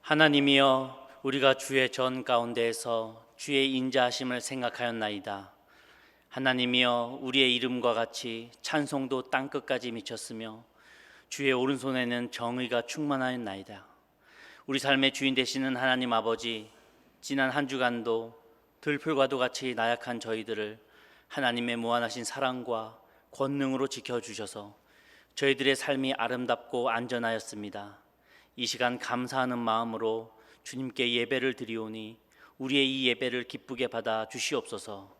하나님이여, 우리가 주의 전 가운데에서 주의 인자하심을 생각하였나이다. 하나님이여, 우리의 이름과 같이 찬송도 땅끝까지 미쳤으며 주의 오른손에는 정의가 충만하였나이다. 우리 삶의 주인 되시는 하나님 아버지, 지난 한 주간도 들풀과도 같이 나약한 저희들을 하나님의 무한하신 사랑과 권능으로 지켜주셔서 저희들의 삶이 아름답고 안전하였습니다. 이 시간 감사하는 마음으로 주님께 예배를 드리오니 우리의 이 예배를 기쁘게 받아 주시옵소서.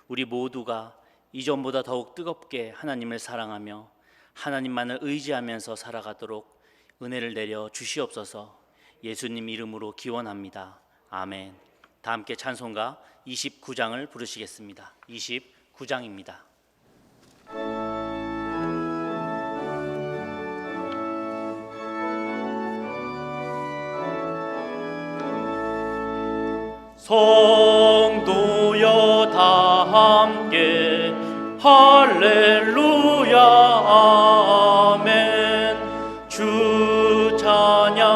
우리 모두가 이전보다 더욱 뜨겁게 하나님을 사랑하며 하나님만을 의지하면서 살아가도록 은혜를 내려 주시옵소서. 예수님 이름으로 기원합니다. 아멘. 다 함께 찬송가 29장을 부르시겠습니다. 29장입니다. 성도여 다 함께 할렐루야 아멘. 주 찬양하여라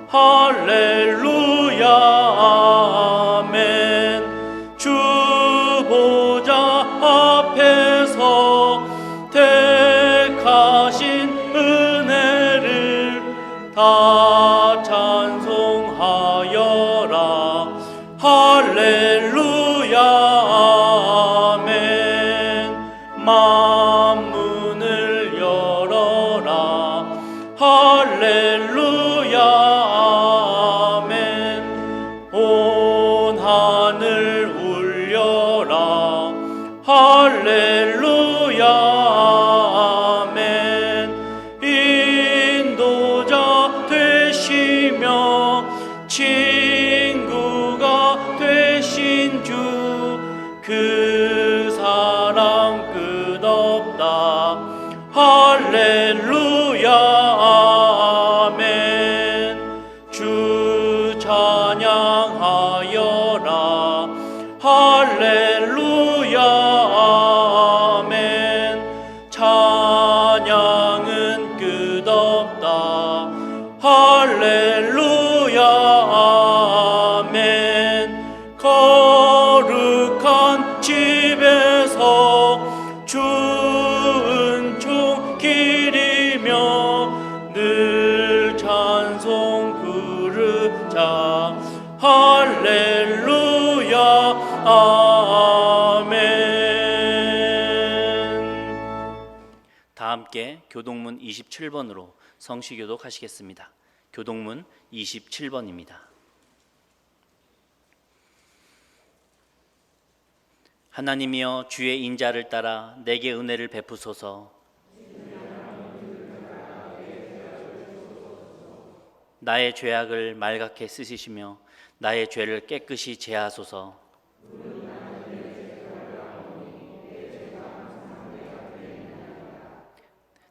할렐루야 아멘. 주 보좌 앞에서 택하신 은혜를 다 찬송하여라 할렐루야 아멘. 만문을 열어라 할렐루야 아멘. 온 하늘 울려라 할렐루야 아멘. 인도자 되시며 친구가 되신 주 그 사랑 끝없다 할렐루야 아멘. 주 찬양하여라 할렐루야 아멘. 찬양은 끝없다 할렐루야 아멘. 거룩한 집에서 주 은총 기리며 늘 찬송 부르자 할렐루야 아멘. 다 함께 교동문 27번으로 성시교도 가시겠습니다. 교동문 27번입니다. 하나님이여, 주의 인자를 따라 내게 은혜를 베푸소서. 나의 죄악을 말갛게 씻으시며 나의 죄를 깨끗이 제하소서.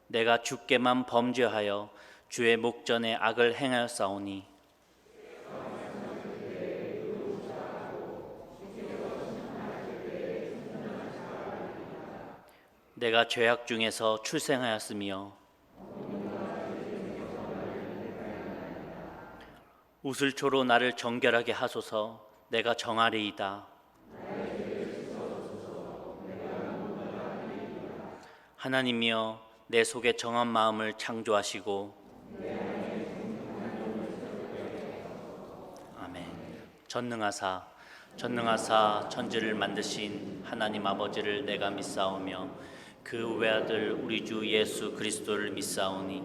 내가 주께만 범죄하여 주의 목전에 악을 행하였사오니 내가 죄악 중에서 출생하였으며 우슬초로 나를 정결하게 하소서. 내가 정하리이다. 하나님이여, 내 속에 정한 마음을 창조하시고 아멘. 전능하사 천지를 만드신 하나님 아버지를 내가 믿사오며 그 외아들 우리 주 예수 그리스도를 믿사오니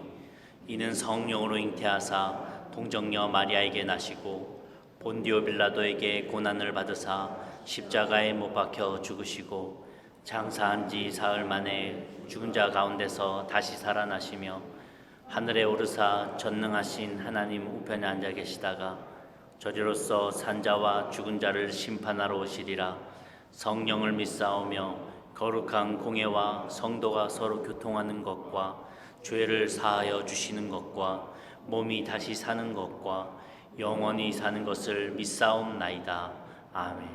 이는 성령으로 잉태하사 동정녀 마리아에게 나시고 본디오 빌라도에게 고난을 받으사 십자가에 못 박혀 죽으시고 장사한 지 사흘 만에 죽은 자 가운데서 다시 살아나시며 하늘에 오르사 전능하신 하나님 우편에 앉아 계시다가 저리로서 산자와 죽은 자를 심판하러 오시리라. 성령을 믿사오며 거룩한 공예와 성도가 서로 교통하는 것과 죄를 사하여 주시는 것과 몸이 다시 사는 것과 영원히 사는 것을 믿사옵나이다. 아멘.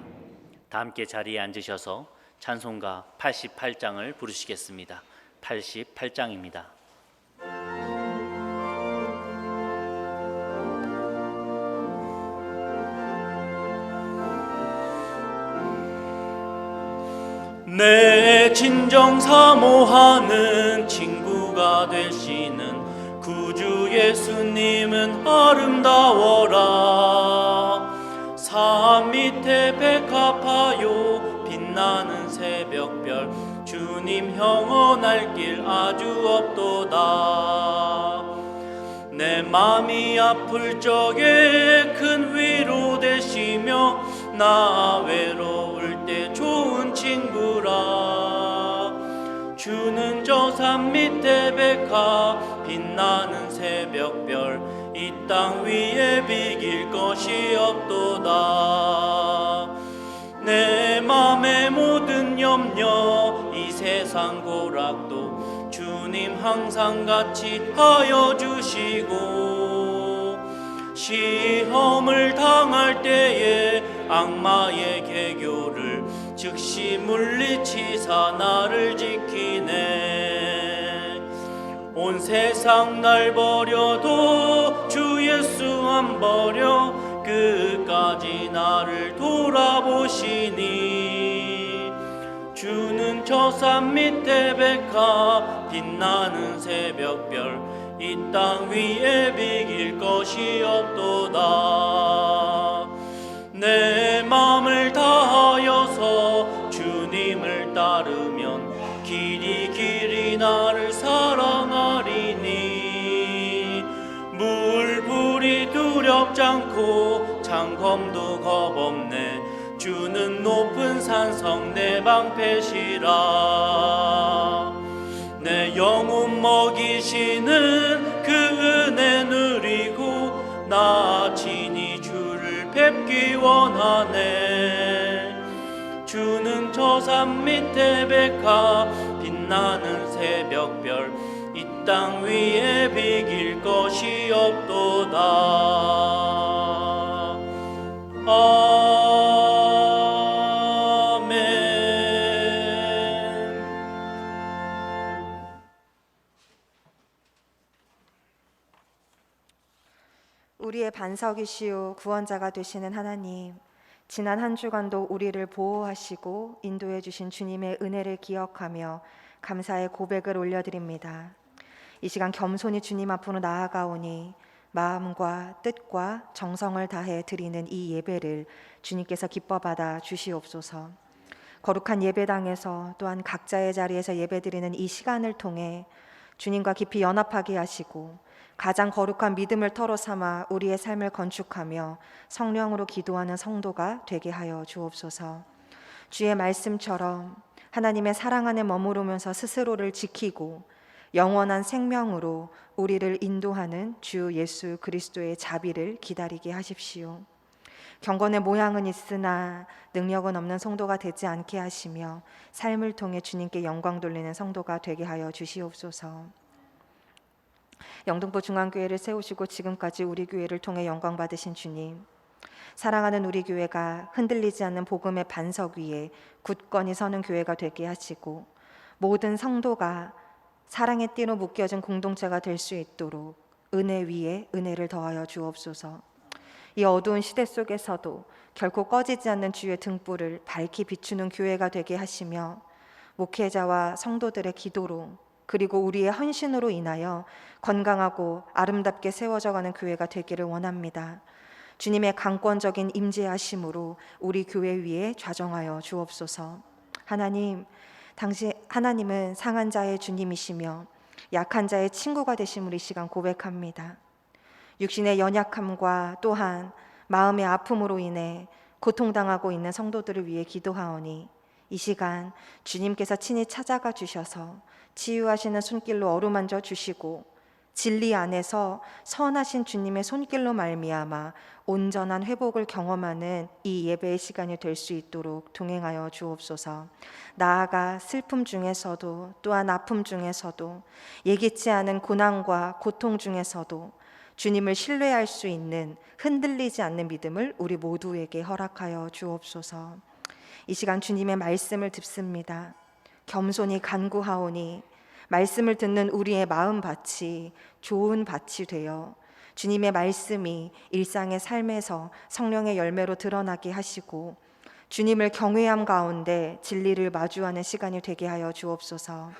다 함께 자리에 앉으셔서 찬송가 88장을 부르시겠습니다. 88장입니다. 내 진정 사모하는 친구가 되시는 구주 예수님은 아름다워라. 산 밑에 백합하여 빛나는 새벽별, 주님 영원할 길 아주 없도다. 내 맘이 아플 적에 큰 위로 되시며 나 외로울 때 좋은 친구라. 주는 저 산 밑에 백합 빛나는 새벽별, 이 땅 위에 비길 것이 없도다. 내 맘의 모든 염려 이 세상 고락도 주님 항상 같이 하여 주시고, 시험을 당할 때에 악마의 계교를 즉시 물리치사 나를 지키네. 온 세상 날 버려도 주 예수 안 버려 끝까지 나를 돌아보시니. 주는 저 산 밑에 백합 빛나는 새벽별, 이 땅 위에 비길 것이 없도다. 내 맘을 다하여서 주님을 따르면 길이 길이 나를 사랑하리니. 물불이 두렵지 않고 장검도 겁없네. 주는 높은 산성 내 방패시라. 내 영혼 먹이시는 그 은혜 누리고 나 친히 주를 뵙기 원하네. 주는 저 산 밑에 백합 빛나는 새벽별, 이 땅 위에 비길 것이 없도다. 우리의 반석이시오 구원자가 되시는 하나님, 지난 한 주간도 우리를 보호하시고 인도해 주신 주님의 은혜를 기억하며 감사의 고백을 올려드립니다. 이 시간 겸손히 주님 앞으로 나아가오니 마음과 뜻과 정성을 다해 드리는 이 예배를 주님께서 기뻐 받아 주시옵소서. 거룩한 예배당에서 또한 각자의 자리에서 예배드리는 이 시간을 통해 주님과 깊이 연합하게 하시고 가장 거룩한 믿음을 터로 삼아 우리의 삶을 건축하며 성령으로 기도하는 성도가 되게 하여 주옵소서. 주의 말씀처럼 하나님의 사랑 안에 머무르면서 스스로를 지키고 영원한 생명으로 우리를 인도하는 주 예수 그리스도의 자비를 기다리게 하십시오. 경건의 모양은 있으나 능력은 없는 성도가 되지 않게 하시며 삶을 통해 주님께 영광 돌리는 성도가 되게 하여 주시옵소서. 영등포 중앙교회를 세우시고 지금까지 우리 교회를 통해 영광 받으신 주님, 사랑하는 우리 교회가 흔들리지 않는 복음의 반석 위에 굳건히 서는 교회가 되게 하시고 모든 성도가 사랑의 띠로 묶여진 공동체가 될 수 있도록 은혜 위에 은혜를 더하여 주옵소서. 이 어두운 시대 속에서도 결코 꺼지지 않는 주의 등불을 밝히 비추는 교회가 되게 하시며 목회자와 성도들의 기도로 그리고 우리의 헌신으로 인하여 건강하고 아름답게 세워져가는 교회가 되기를 원합니다. 주님의 강권적인 임재하심으로 우리 교회 위에 좌정하여 주옵소서. 하나님은 상한 자의 주님이시며 약한 자의 친구가 되심을 이 시간 고백합니다. 육신의 연약함과 또한 마음의 아픔으로 인해 고통당하고 있는 성도들을 위해 기도하오니 이 시간 주님께서 친히 찾아가 주셔서 치유하시는 손길로 어루만져 주시고 진리 안에서 선하신 주님의 손길로 말미암아 온전한 회복을 경험하는 이 예배의 시간이 될 수 있도록 동행하여 주옵소서. 나아가 슬픔 중에서도 또한 아픔 중에서도 예기치 않은 고난과 고통 중에서도 주님을 신뢰할 수 있는 흔들리지 않는 믿음을 우리 모두에게 허락하여 주옵소서. 이 시간 주님의 말씀을 듣습니다. 겸손히 간구하오니 말씀을 듣는 우리의 마음밭이 좋은 밭이 되어 주님의 말씀이 일상의 삶에서 성령의 열매로 드러나게 하시고 주님을 경외함 가운데 진리를 마주하는 시간이 되게 하여 주옵소서.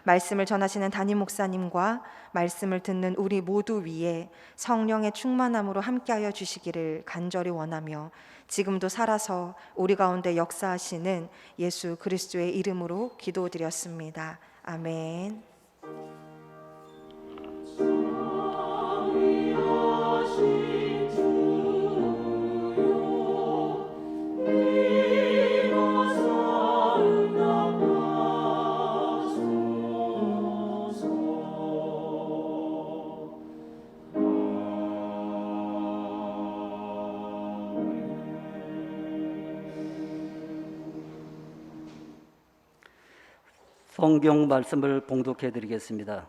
말씀을 전하시는 담임 목사님과 말씀을 듣는 우리 모두 위에 성령의 충만함으로 함께하여 주시기를 간절히 원하며 지금도 살아서 우리 가운데 역사하시는 예수 그리스도의 이름으로 기도드렸습니다. 아멘. 성경 말씀을 봉독해 드리겠습니다.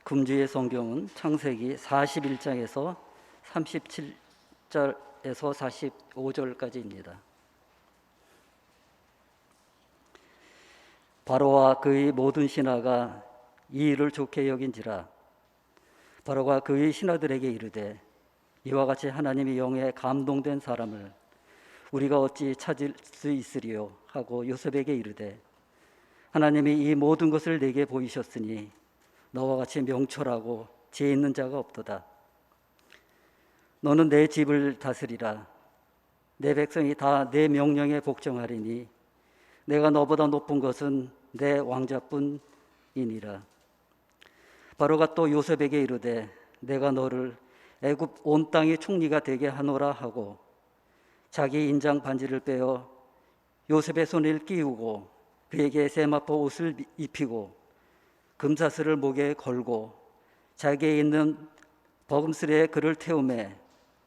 금주의 성경은 창세기 41장에서 37절에서 45절까지입니다. 바로와 그의 모든 신하가 이 일을 좋게 여긴지라. 바로가 그의 신하들에게 이르되 이와 같이 하나님의 영에 감동된 사람을 우리가 어찌 찾을 수 있으리요 하고 요셉에게 이르되 하나님이 이 모든 것을 내게 보이셨으니 너와 같이 명철하고 지혜 있는 자가 없도다. 너는 내 집을 다스리라. 내 백성이 다 내 명령에 복종하리니 내가 너보다 높은 것은 내 왕자뿐이니라. 바로가 또 요셉에게 이르되 내가 너를 애굽 온 땅의 총리가 되게 하노라 하고 자기 인장 반지를 빼어 요셉의 손에 끼우고 그에게 세마포 옷을 입히고 금사슬을 목에 걸고 자기에 있는 버금슬에 그를 태우매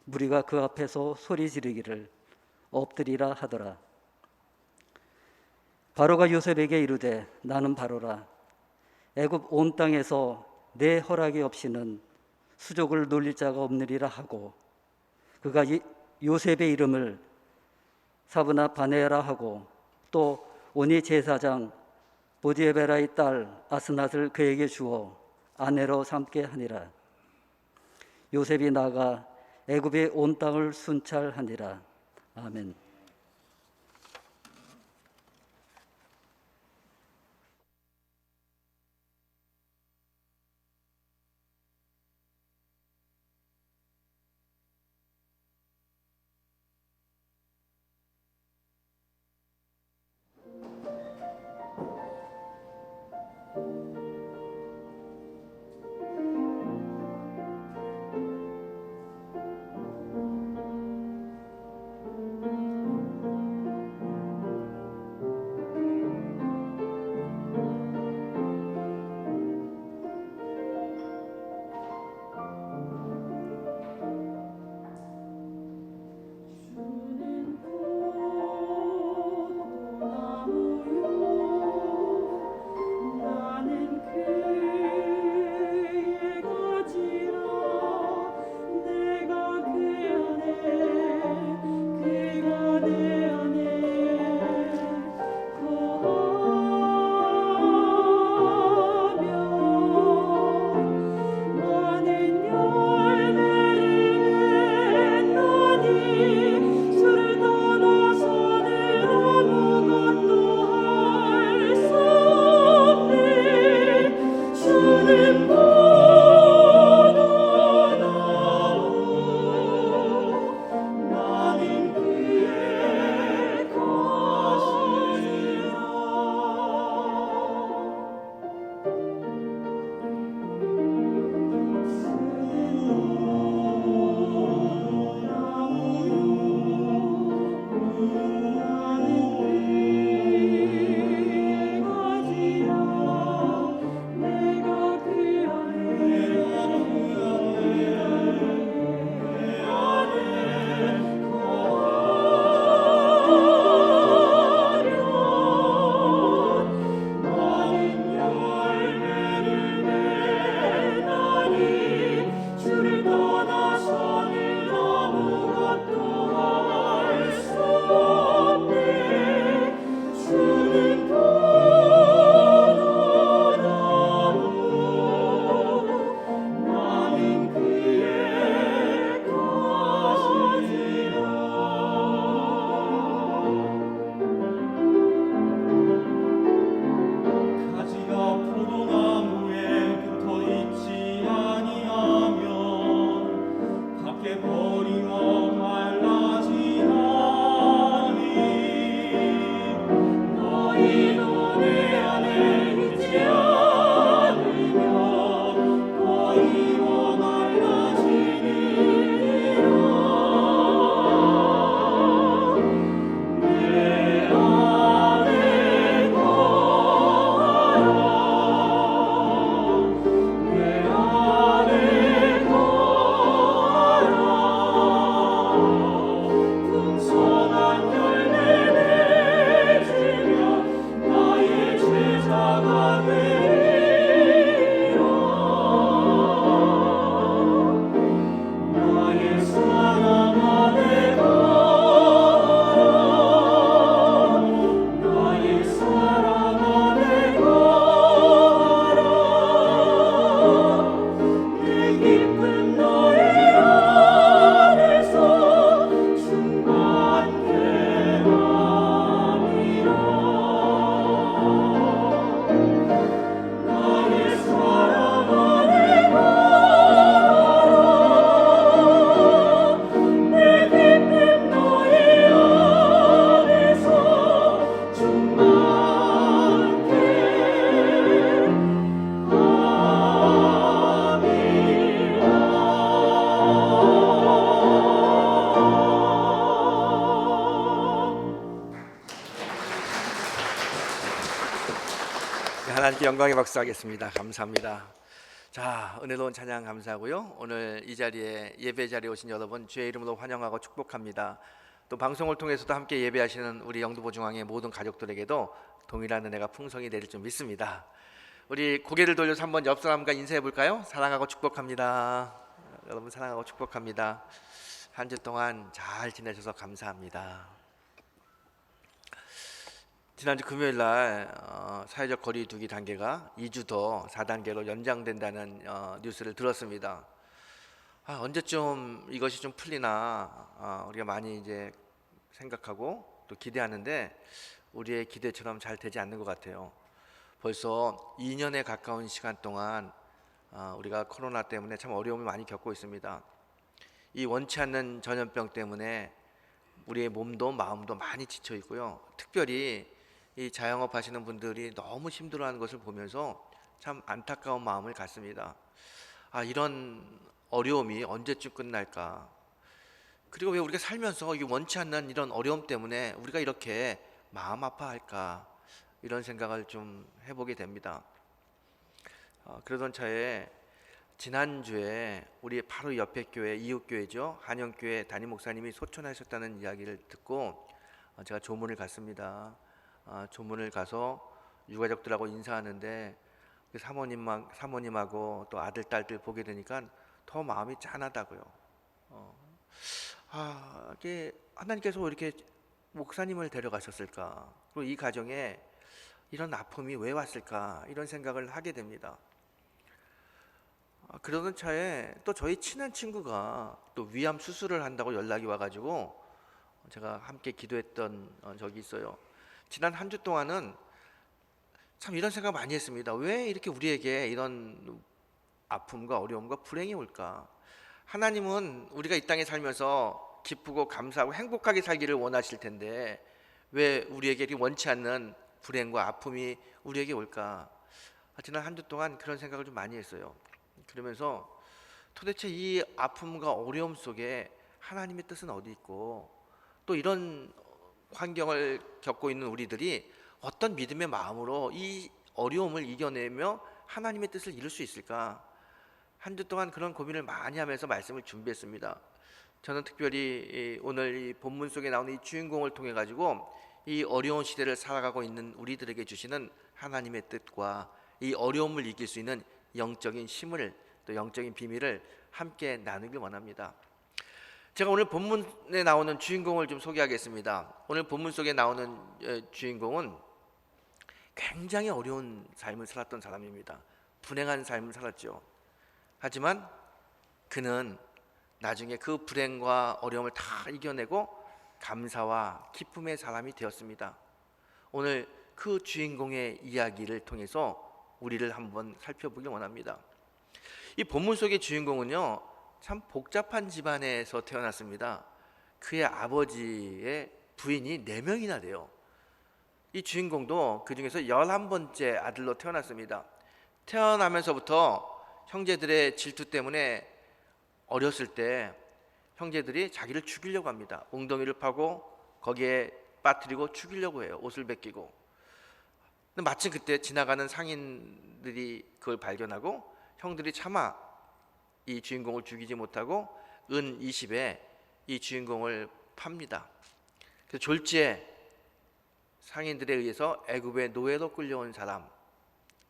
무리가 그 앞에서 소리 지르기를 엎드리라 하더라. 바로가 요셉에게 이르되 나는 바로라. 애굽 온 땅에서 내 허락이 없이는 수족을 놀릴 자가 없느리라 하고 그가 요셉의 이름을 사브나 바네라 하고 또 오니 제사장 보디에베라의 딸 아스낫을 그에게 주어 아내로 삼게 하니라. 요셉이 나가 애굽의 온 땅을 순찰하니라. 아멘. 영광의 박수 하겠습니다. 감사합니다. 자, 은혜로운 찬양 감사하고요. 오늘 이 자리에 예배 자리에 오신 여러분 주의 이름으로 환영하고 축복합니다. 또 방송을 통해서도 함께 예배하시는 우리 영두보 중앙의 모든 가족들에게도 동일한 은혜가 풍성히 내릴 줄 믿습니다. 우리 고개를 돌려서 한번 옆 사람과 인사해 볼까요? 사랑하고 축복합니다. 여러분 사랑하고 축복합니다. 한 주 동안 잘 지내셔서 감사합니다. 지난주 금요일 날 사회적 거리 두기 단계가 2주 더 4단계로 연장된다는 뉴스를 들었습니다. 언제쯤 이것이 좀 풀리나 우리가 많이 이제 생각하고 또 기대하는데 우리의 기대처럼 잘 되지 않는 것 같아요. 벌써 2년에 가까운 시간 동안 우리가 코로나 때문에 참 어려움을 많이 겪고 있습니다. 이 원치 않는 전염병 때문에 우리의 몸도 마음도 많이 지쳐 있고요. 특별히 이 자영업 하시는 분들이 너무 힘들어하는 것을 보면서 참 안타까운 마음을 갖습니다. 이런 어려움이 언제쯤 끝날까? 그리고 왜 우리가 살면서 이 원치 않는 이런 어려움 때문에 우리가 이렇게 마음 아파할까? 이런 생각을 좀 해보게 됩니다. 그러던 차에 지난주에 우리 바로 옆에 교회, 이웃교회죠, 한영교회 담임 목사님이 소천하셨다는 이야기를 듣고 제가 조문을 갔습니다. 조문을 가서 유가족들하고 인사하는데 사모님하고 또 아들, 딸들 보게 되니까 더 마음이 짠하다고요. 이게 하나님께서 왜 이렇게 목사님을 데려가셨을까? 그리고 이 가정에 이런 아픔이 왜 왔을까? 이런 생각을 하게 됩니다. 그러던 차에 또 저희 친한 친구가 또 위암 수술을 한다고 연락이 와가지고 제가 함께 기도했던 적이 있어요. 지난 한 주 동안은 참 이런 생각 많이 했습니다. 왜 이렇게 우리에게 이런 아픔과 어려움과 불행이 올까? 하나님은 우리가 이 땅에 살면서 기쁘고 감사하고 행복하게 살기를 원하실 텐데 왜 우리에게 이렇게 원치 않는 불행과 아픔이 우리에게 올까? 지난 한 주 동안 그런 생각을 좀 많이 했어요. 그러면서 도대체 이 아픔과 어려움 속에 하나님의 뜻은 어디 있고 또 이런 환경을 겪고 있는 우리들이 어떤 믿음의 마음으로 이 어려움을 이겨내며 하나님의 뜻을 이룰 수 있을까? 한 주 동안 그런 고민을 많이 하면서 말씀을 준비했습니다. 저는 특별히 오늘 이 본문 속에 나오는 이 주인공을 통해 가지고 이 어려운 시대를 살아가고 있는 우리들에게 주시는 하나님의 뜻과 이 어려움을 이길 수 있는 영적인 힘을 또 영적인 비밀을 함께 나누길 원합니다. 제가 오늘 본문에 나오는 주인공을 좀 소개하겠습니다. 오늘 본문 속에 나오는 주인공은 굉장히 어려운 삶을 살았던 사람입니다. 불행한 삶을 살았죠. 하지만 그는 나중에 그 불행과 어려움을 다 이겨내고 감사와 기쁨의 사람이 되었습니다. 오늘 그 주인공의 이야기를 통해서 우리를 한번 살펴보기 원합니다. 이 본문 속의 주인공은요, 참 복잡한 집안에서 태어났습니다. 그의 아버지의 부인이 4명이나 돼요. 이 주인공도 그 중에서 11번째 아들로 태어났습니다. 태어나면서부터 형제들의 질투 때문에 어렸을 때 형제들이 자기를 죽이려고 합니다. 웅덩이를 파고 거기에 빠뜨리고 죽이려고 해요. 옷을 벗기고. 근데 마침 그때 지나가는 상인들이 그걸 발견하고 형들이 차마 이 주인공을 죽이지 못하고 은 20에 이 주인공을 팝니다. 그래서 졸지에 상인들에 의해서 애굽의 노예로 끌려온 사람,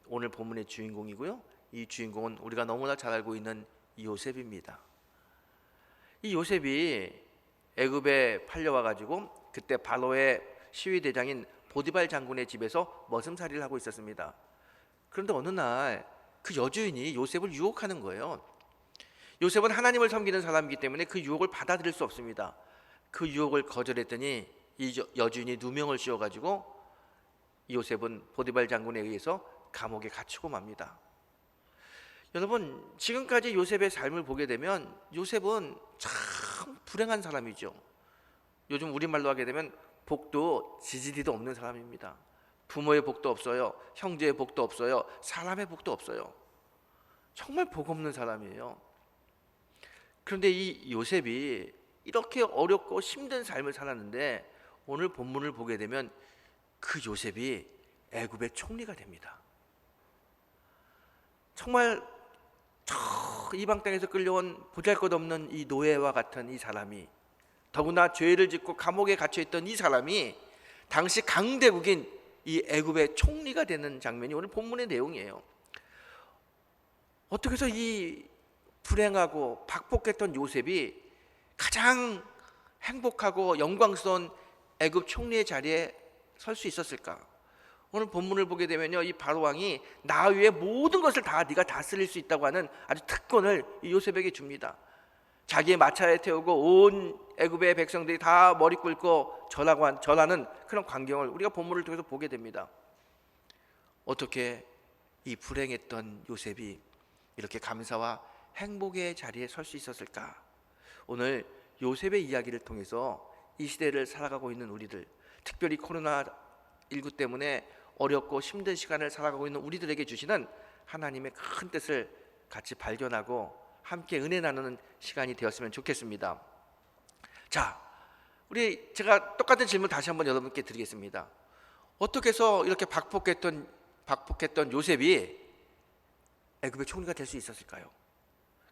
오늘 본문의 주인공이고요. 이 주인공은 우리가 너무나 잘 알고 있는 요셉입니다. 이 요셉이 애굽에 팔려와 가지고 그때 바로의 시위 대장인 보디발 장군의 집에서 머슴살이를 하고 있었습니다. 그런데 어느 날 그 여주인이 요셉을 유혹하는 거예요. 요셉은 하나님을 섬기는 사람이기 때문에 그 유혹을 받아들일 수 없습니다. 그 유혹을 거절했더니 이 여주인이 누명을 씌워가지고 요셉은 보디발 장군에 의해서 감옥에 갇히고 맙니다. 여러분, 지금까지 요셉의 삶을 보게 되면 요셉은 참 불행한 사람이죠. 요즘 우리말로 하게 되면 복도 지지리도 없는 사람입니다. 부모의 복도 없어요. 형제의 복도 없어요. 사람의 복도 없어요. 정말 복 없는 사람이에요. 그런데 이 요셉이 이렇게 어렵고 힘든 삶을 살았는데 오늘 본문을 보게 되면 그 요셉이 애굽의 총리가 됩니다. 정말 저 이방 땅에서 끌려온 보잘것없는 이 노예와 같은 이 사람이, 더구나 죄를 짓고 감옥에 갇혀있던 이 사람이 당시 강대국인 이 애굽의 총리가 되는 장면이 오늘 본문의 내용이에요. 어떻게 해서 이 불행하고 박복했던 요셉이 가장 행복하고 영광스러운 애굽 총리의 자리에 설 수 있었을까? 오늘 본문을 보게 되면요, 이 바로 왕이 나 위에 모든 것을 다 네가 다스릴 수 있다고 하는 아주 특권을 이 요셉에게 줍니다. 자기의 마차에 태우고 온 애굽의 백성들이 다 머리 꿇고 절하는 그런 광경을 우리가 본문을 통해서 보게 됩니다. 어떻게 이 불행했던 요셉이 이렇게 감사와 행복의 자리에 설 수 있었을까? 오늘 요셉의 이야기를 통해서 이 시대를 살아가고 있는 우리들, 특별히 코로나19 때문에 어렵고 힘든 시간을 살아가고 있는 우리들에게 주시는 하나님의 큰 뜻을 같이 발견하고 함께 은혜 나누는 시간이 되었으면 좋겠습니다. 자, 제가 똑같은 질문 다시 한번 여러분께 드리겠습니다. 어떻게 해서 이렇게 박복했던 요셉이 애굽의 총리가 될 수 있었을까요?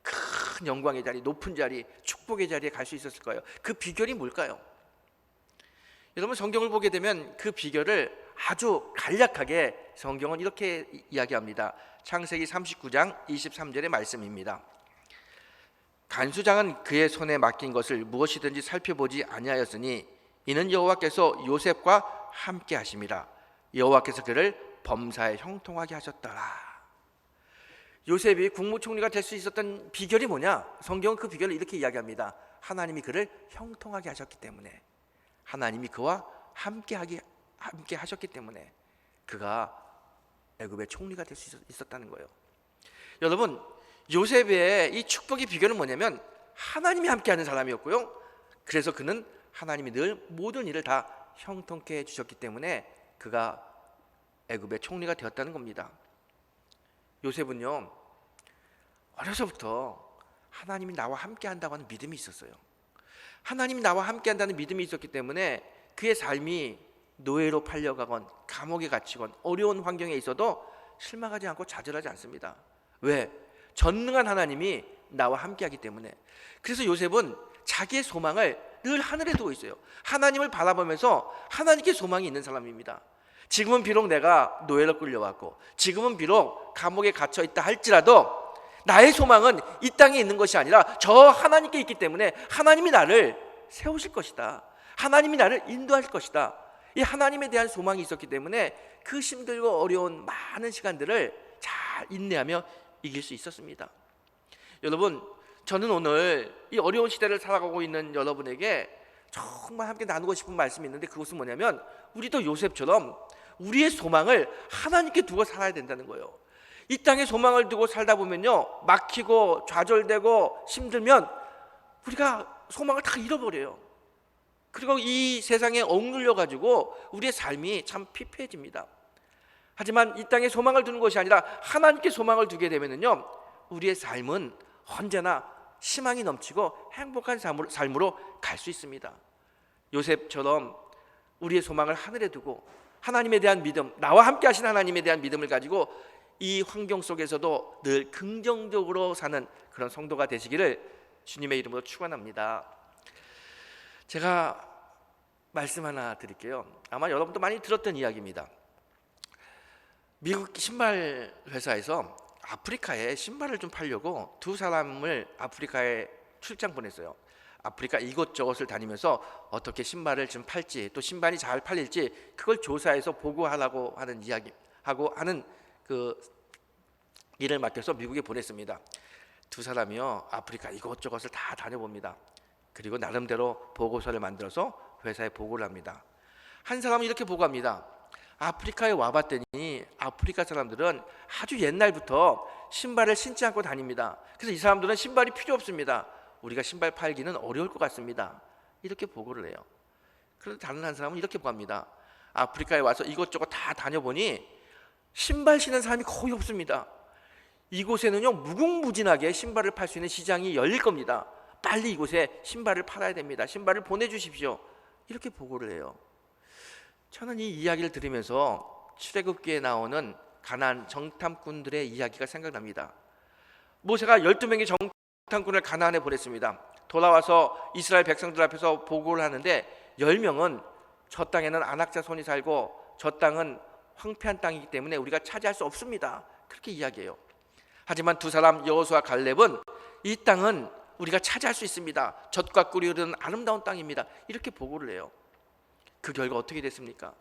큰 영광의 자리, 높은 자리, 축복의 자리에 갈 수 있었을까요? 그 비결이 뭘까요? 여러분, 성경을 보게 되면 그 비결을 아주 간략하게 성경은 이렇게 이야기합니다. 창세기 39장 23절의 말씀입니다. 간수장은 그의 손에 맡긴 것을 무엇이든지 살펴보지 아니하였으니 이는 여호와께서 요셉과 함께 하심이라. 여호와께서 그를 범사에 형통하게 하셨더라. 요셉이 국무총리가 될 수 있었던 비결이 뭐냐? 성경은 그 비결을 이렇게 이야기합니다. 하나님이 그를 형통하게 하셨기 때문에, 하나님이 그와 함께 하셨기 때문에 그가 애굽의 총리가 될 수 있었다는 거예요. 여러분, 요셉의 이 축복의 비결은 뭐냐면 하나님이 함께하는 사람이었고요. 그래서 그는 하나님이 늘 모든 일을 다 형통케 해주셨기 때문에 그가 애굽의 총리가 되었다는 겁니다. 요셉은요, 어려서부터 하나님이 나와 함께한다고 하는 믿음이 있었어요. 하나님이 나와 함께한다는 믿음이 있었기 때문에 그의 삶이 노예로 팔려가건 감옥에 갇히건 어려운 환경에 있어도 실망하지 않고 좌절하지 않습니다. 왜? 전능한 하나님이 나와 함께하기 때문에. 그래서 요셉은 자기의 소망을 늘 하늘에 두고 있어요. 하나님을 바라보면서 하나님께 소망이 있는 사람입니다. 지금은 비록 내가 노예로 끌려왔고 지금은 비록 감옥에 갇혀 있다 할지라도 나의 소망은 이 땅에 있는 것이 아니라 저 하나님께 있기 때문에 하나님이 나를 세우실 것이다. 하나님이 나를 인도하실 것이다. 이 하나님에 대한 소망이 있었기 때문에 그 힘들고 어려운 많은 시간들을 잘 인내하며 이길 수 있었습니다. 여러분, 저는 오늘 이 어려운 시대를 살아가고 있는 여러분에게 정말 함께 나누고 싶은 말씀이 있는데, 그것은 뭐냐면 우리도 요셉처럼 우리의 소망을 하나님께 두고 살아야 된다는 거예요. 이 땅에 소망을 두고 살다 보면요, 막히고 좌절되고 힘들면 우리가 소망을 다 잃어버려요. 그리고 이 세상에 억눌려 가지고 우리의 삶이 참 피폐해집니다. 하지만 이 땅에 소망을 두는 것이 아니라 하나님께 소망을 두게 되면요, 우리의 삶은 언제나 희망이 넘치고 행복한 삶으로 갈 수 있습니다. 요셉처럼 우리의 소망을 하늘에 두고 하나님에 대한 믿음, 나와 함께 하신 하나님에 대한 믿음을 가지고 이 환경 속에서도 늘 긍정적으로 사는 그런 성도가 되시기를 주님의 이름으로 축원합니다. 제가 말씀 하나 드릴게요. 아마 여러분도 많이 들었던 이야기입니다. 미국 신발 회사에서 아프리카에 신발을 좀 팔려고 두 사람을 아프리카에 출장 보냈어요. 아프리카 이곳저곳을 다니면서 어떻게 신발을 좀 팔지, 또 신발이 잘 팔릴지 그걸 조사해서 보고하라고 하는 하는 그 일을 맡겨서 미국에 보냈습니다. 두 사람이요, 아프리카 이곳저곳을 다 다녀봅니다. 그리고 나름대로 보고서를 만들어서 회사에 보고를 합니다. 한 사람은 이렇게 보고합니다. 아프리카에 와봤더니 아프리카 사람들은 아주 옛날부터 신발을 신지 않고 다닙니다. 그래서 이 사람들은 신발이 필요 없습니다. 우리가 신발 팔기는 어려울 것 같습니다. 이렇게 보고를 해요. 그런데 다른 한 사람은 이렇게 보합니다. 아프리카에 와서 이것저것 다 다녀보니 신발 신는 사람이 거의 없습니다. 이곳에는요, 무궁무진하게 신발을 팔 수 있는 시장이 열릴 겁니다. 빨리 이곳에 신발을 팔아야 됩니다. 신발을 보내주십시오. 이렇게 보고를 해요. 저는 이 이야기를 들으면서 출애굽기에 나오는 가나안 정탐꾼들의 이야기가 생각납니다. 모세가 12명의 정탐꾼을 가나안에 보냈습니다. 돌아와서 이스라엘 백성들 앞에서 보고를 하는데 10명은 저 땅에는 안악자손이 살고 저 땅은 황폐한 땅이기 때문에 우리가 차지할 수 없습니다. 그렇게 이야기해요. 하지만 두 사람 여호수아 갈렙은 이 땅은 우리가 차지할 수 있습니다. 젖과 꿀이 흐르는 아름다운 땅입니다. 이렇게 보고를 해요. 그 결과 어떻게 됐습니까?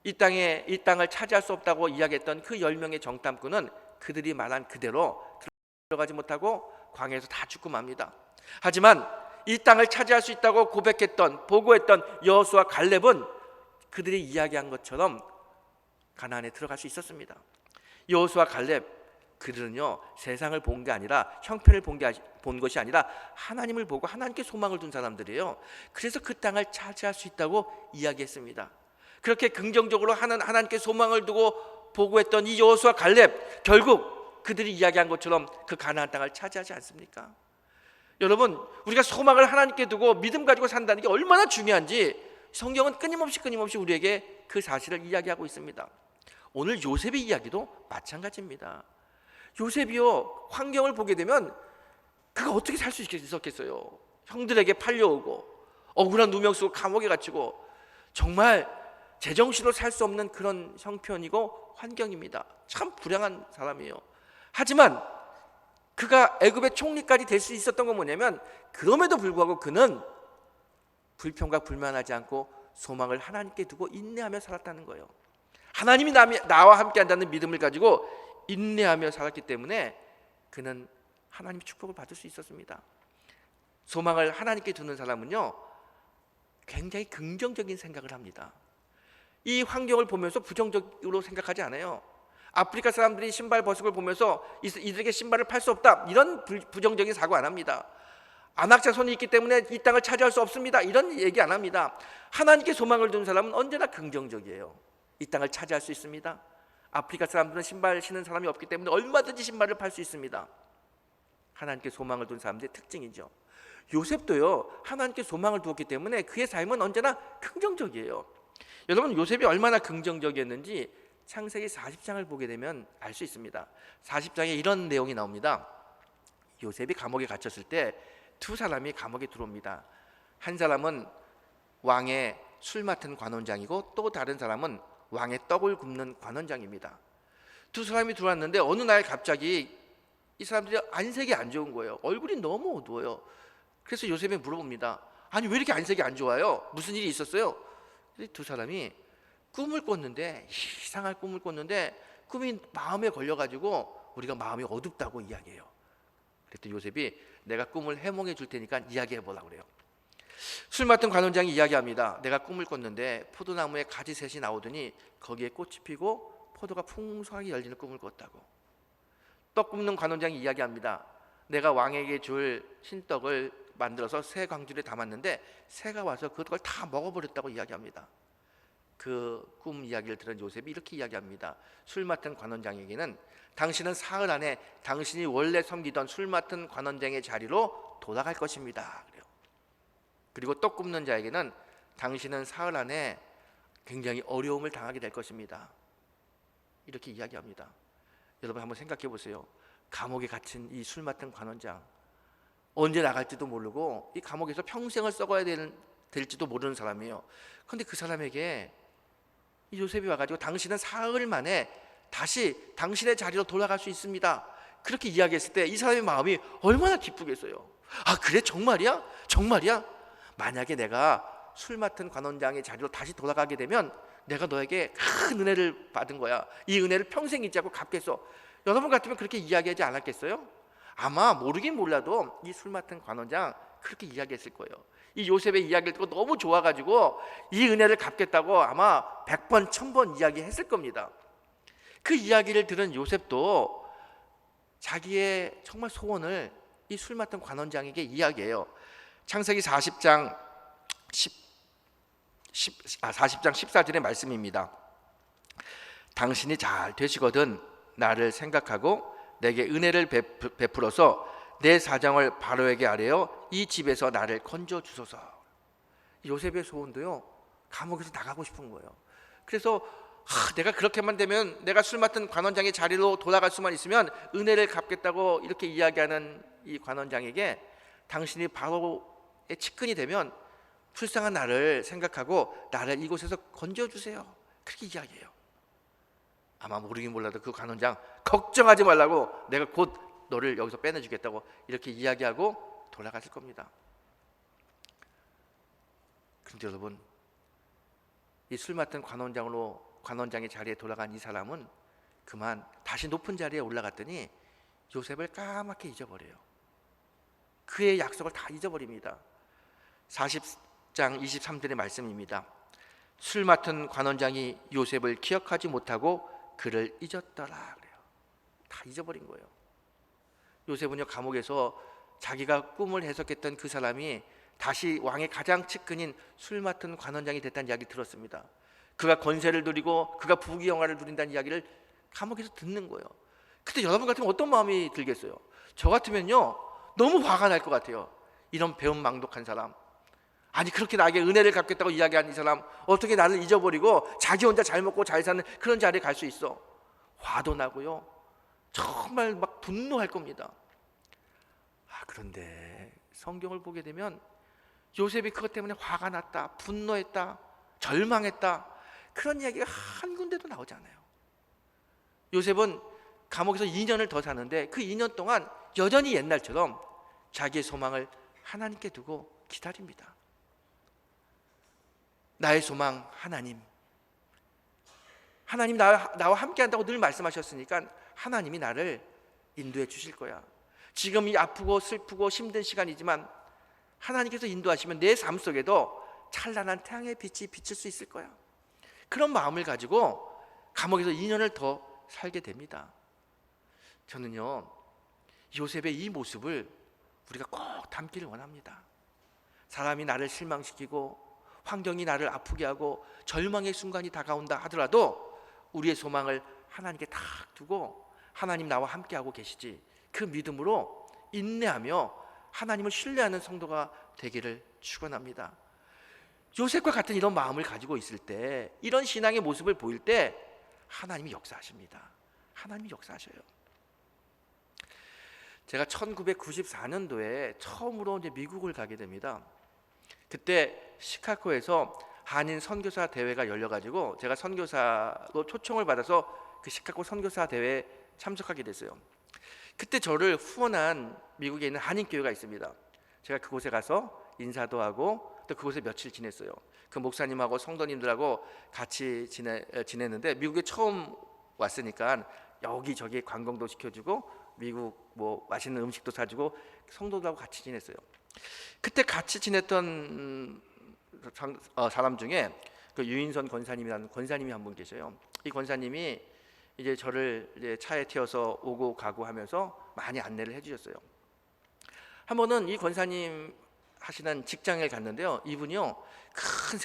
이 땅을 차지할 수 없다고 이야기했던 그 10명의 정탐꾼은 그들이 말한 그대로 들어가지 못하고 광야에서 다 죽고 맙니다. 하지만 이 땅을 차지할 수 있다고 보고했던 여호수아 갈렙은 그들이 이야기한 것처럼 가나안에 들어갈 수 있었습니다. 여호수아 갈렙 그들은요 세상을 본 게 아니라 형편을 본 것이 아니라 하나님을 보고 하나님께 소망을 둔 사람들이에요. 그래서 그 땅을 차지할 수 있다고 이야기했습니다. 그렇게 긍정적으로 하나님께 소망을 두고 보고했던 이 여호수아 갈렙, 결국 그들이 이야기한 것처럼 그 가나안 땅을 차지하지 않습니까? 여러분, 우리가 소망을 하나님께 두고 믿음 가지고 산다는 게 얼마나 중요한지 성경은 끊임없이 우리에게 그 사실을 이야기하고 있습니다. 오늘 요셉의 이야기도 마찬가지입니다. 요셉이요, 환경을 보게 되면 그가 어떻게 살 수 있었겠어요? 형들에게 팔려오고 억울한 누명 쓰고 감옥에 갇히고 정말 제정신으로 살 수 없는 그런 형편이고 환경입니다. 참 불행한 사람이에요. 하지만 그가 애굽의 총리까지 될 수 있었던 건 뭐냐면 그럼에도 불구하고 그는 불평과 불만하지 않고 소망을 하나님께 두고 인내하며 살았다는 거예요. 하나님이 나와 함께 한다는 믿음을 가지고 인내하며 살았기 때문에 그는 하나님의 축복을 받을 수 있었습니다. 소망을 하나님께 두는 사람은요 굉장히 긍정적인 생각을 합니다. 이 환경을 보면서 부정적으로 생각하지 않아요. 아프리카 사람들이 신발 버섯을 보면서 이들에게 신발을 팔 수 없다 이런 부정적인 사고 안 합니다. 안악자손이 있기 때문에 이 땅을 차지할 수 없습니다 이런 얘기 안 합니다. 하나님께 소망을 둔 사람은 언제나 긍정적이에요. 이 땅을 차지할 수 있습니다. 아프리카 사람들은 신발 신는 사람이 없기 때문에 얼마든지 신발을 팔 수 있습니다. 하나님께 소망을 둔 사람들의 특징이죠. 요셉도요 하나님께 소망을 두었기 때문에 그의 삶은 언제나 긍정적이에요. 여러분, 요셉이 얼마나 긍정적이었는지 창세기 40장을 보게 되면 알 수 있습니다. 40장에 이런 내용이 나옵니다. 요셉이 감옥에 갇혔을 때 두 사람이 감옥에 들어옵니다. 한 사람은 왕의 술 맡은 관원장이고 또 다른 사람은 왕의 떡을 굽는 관원장입니다. 두 사람이 들어왔는데 어느 날 갑자기 이 사람들이 안색이 안 좋은 거예요. 얼굴이 너무 어두워요. 그래서 요셉이 물어봅니다. 아니 왜 이렇게 안색이 안 좋아요? 무슨 일이 있었어요? 두 사람이 꿈을 꿨는데 이상한 꿈을 꿨는데 꿈이 마음에 걸려가지고 우리가 마음이 어둡다고 이야기해요. 그랬더니 요셉이 내가 꿈을 해몽해 줄 테니까 이야기해 보라고 그래요. 술 맡은 관원장이 이야기합니다. 내가 꿈을 꿨는데 포도나무에 가지 셋이 나오더니 거기에 꽃이 피고 포도가 풍성하게 열리는 꿈을 꿨다고. 떡 굽는 관원장이 이야기합니다. 내가 왕에게 줄 신떡을 만들어서 새 광주리에 담았는데 새가 와서 그걸 다 먹어버렸다고 이야기합니다. 그 꿈 이야기를 들은 요셉이 이렇게 이야기합니다. 술 맡은 관원장에게는 당신은 사흘 안에 당신이 원래 섬기던 술 맡은 관원장의 자리로 돌아갈 것입니다. 그래요. 그리고 떡 굽는 자에게는 당신은 사흘 안에 굉장히 어려움을 당하게 될 것입니다. 이렇게 이야기합니다. 여러분 한번 생각해 보세요. 감옥에 갇힌 이 술 맡은 관원장, 언제 나갈지도 모르고 이 감옥에서 평생을 썩어야 될지도 모르는 사람이에요. 그런데 그 사람에게 이 요셉이 와가지고 당신은 사흘 만에 다시 당신의 자리로 돌아갈 수 있습니다. 그렇게 이야기했을 때 이 사람의 마음이 얼마나 기쁘겠어요. 아 그래? 정말이야? 정말이야? 만약에 내가 술 맡은 관원장의 자리로 다시 돌아가게 되면 내가 너에게 큰 은혜를 받은 거야. 이 은혜를 평생 잊지 않고 갚겠어. 여러분 같으면 그렇게 이야기하지 않았겠어요? 아마 모르긴 몰라도 이 술 맡은 관원장 그렇게 이야기했을 거예요. 이 요셉의 이야기를 듣고 너무 좋아가지고 이 은혜를 갚겠다고 아마 100번, 1000번 이야기했을 겁니다. 그 이야기를 들은 요셉도 자기의 정말 소원을 이 술 맡은 관원장에게 이야기해요. 창세기 40장 14절의 말씀입니다. 당신이 잘 되시거든 나를 생각하고 내게 은혜를 베풀어서 내 사정을 바로에게 아뢰어 이 집에서 나를 건져 주소서. 요셉의 소원도요 감옥에서 나가고 싶은 거예요. 그래서 내가 그렇게만 되면, 내가 술 맡은 관원장의 자리로 돌아갈 수만 있으면 은혜를 갚겠다고 이렇게 이야기하는 이 관원장에게 당신이 바로의 측근이 되면 불쌍한 나를 생각하고 나를 이곳에서 건져주세요, 그렇게 이야기해요. 아마 모르긴 몰라도 그 관원장 걱정하지 말라고, 내가 곧 너를 여기서 빼내주겠다고 이렇게 이야기하고 돌아갔을 겁니다. 그런데 여러분, 이 술 맡은 관원장의 자리에 돌아간 이 사람은 그만 다시 높은 자리에 올라갔더니 요셉을 까맣게 잊어버려요. 그의 약속을 다 잊어버립니다. 40장 23절의 말씀입니다. 술 맡은 관원장이 요셉을 기억하지 못하고 그를 잊었더라 그래요. 다 잊어버린 거예요. 요셉은요, 감옥에서 자기가 꿈을 해석했던 그 사람이 다시 왕의 가장 측근인 술 맡은 관원장이 됐다는 이야기를 들었습니다. 그가 권세를 누리고 그가 부귀영화를 누린다는 이야기를 감옥에서 듣는 거예요. 근데 여러분 같으면 어떤 마음이 들겠어요? 저 같으면요, 너무 화가 날 것 같아요. 이런 배은망덕한 사람, 아니 그렇게 나에게 은혜를 갚겠다고 이야기한 이 사람 어떻게 나를 잊어버리고 자기 혼자 잘 먹고 잘 사는 그런 자리에 갈 수 있어? 화도 나고요, 정말 막 분노할 겁니다. 그런데 성경을 보게 되면 요셉이 그것 때문에 화가 났다, 분노했다, 절망했다, 그런 이야기가 한 군데도 나오지 않아요. 요셉은 감옥에서 2년을 더 사는데 그 2년 동안 여전히 옛날처럼 자기의 소망을 하나님께 두고 기다립니다. 나의 소망 하나님, 하나님 나와 함께 한다고 늘 말씀하셨으니까 하나님이 나를 인도해 주실 거야. 지금 이 아프고 슬프고 힘든 시간이지만 하나님께서 인도하시면 내 삶 속에도 찬란한 태양의 빛이 비칠 수 있을 거야. 그런 마음을 가지고 감옥에서 2년을 더 살게 됩니다. 저는요, 요셉의 이 모습을 우리가 꼭 담기를 원합니다. 사람이 나를 실망시키고 환경이 나를 아프게 하고 절망의 순간이 다가온다 하더라도 우리의 소망을 하나님께 딱 두고 하나님 나와 함께하고 계시지, 그 믿음으로 인내하며 하나님을 신뢰하는 성도가 되기를 축원합니다. 요셉과 같은 이런 마음을 가지고 있을 때, 이런 신앙의 모습을 보일 때 하나님이 역사하십니다. 하나님이 역사하셔요. 제가 1994년도에 처음으로 이제 미국을 가게 됩니다. 그때 시카고에서 한인 선교사 대회가 열려가지고 제가 선교사로 초청을 받아서 그 시카고 선교사 대회에 참석하게 됐어요. 그때 저를 후원한 미국에 있는 한인교회가 있습니다. 제가 그곳에 가서 인사도 하고 또 그곳에 며칠 지냈어요. 그 목사님하고 성도님들하고 같이 지냈는데, 미국에 처음 왔으니까 여기저기 관광도 시켜주고 미국 뭐 맛있는 음식도 사주고 성도들하고 같이 지냈어요. 그때 같이 지냈던 사람 중에 그 유인선 권사님이라는 권사님이 한 분 계셔요. 이 권사님이 이제 저를 이제 차에 태워서 오고 가고 하면서 많이 안내를 해주셨어요. 한 번은 이 권사님 하시는 직장에 갔는데요, 이분이요 큰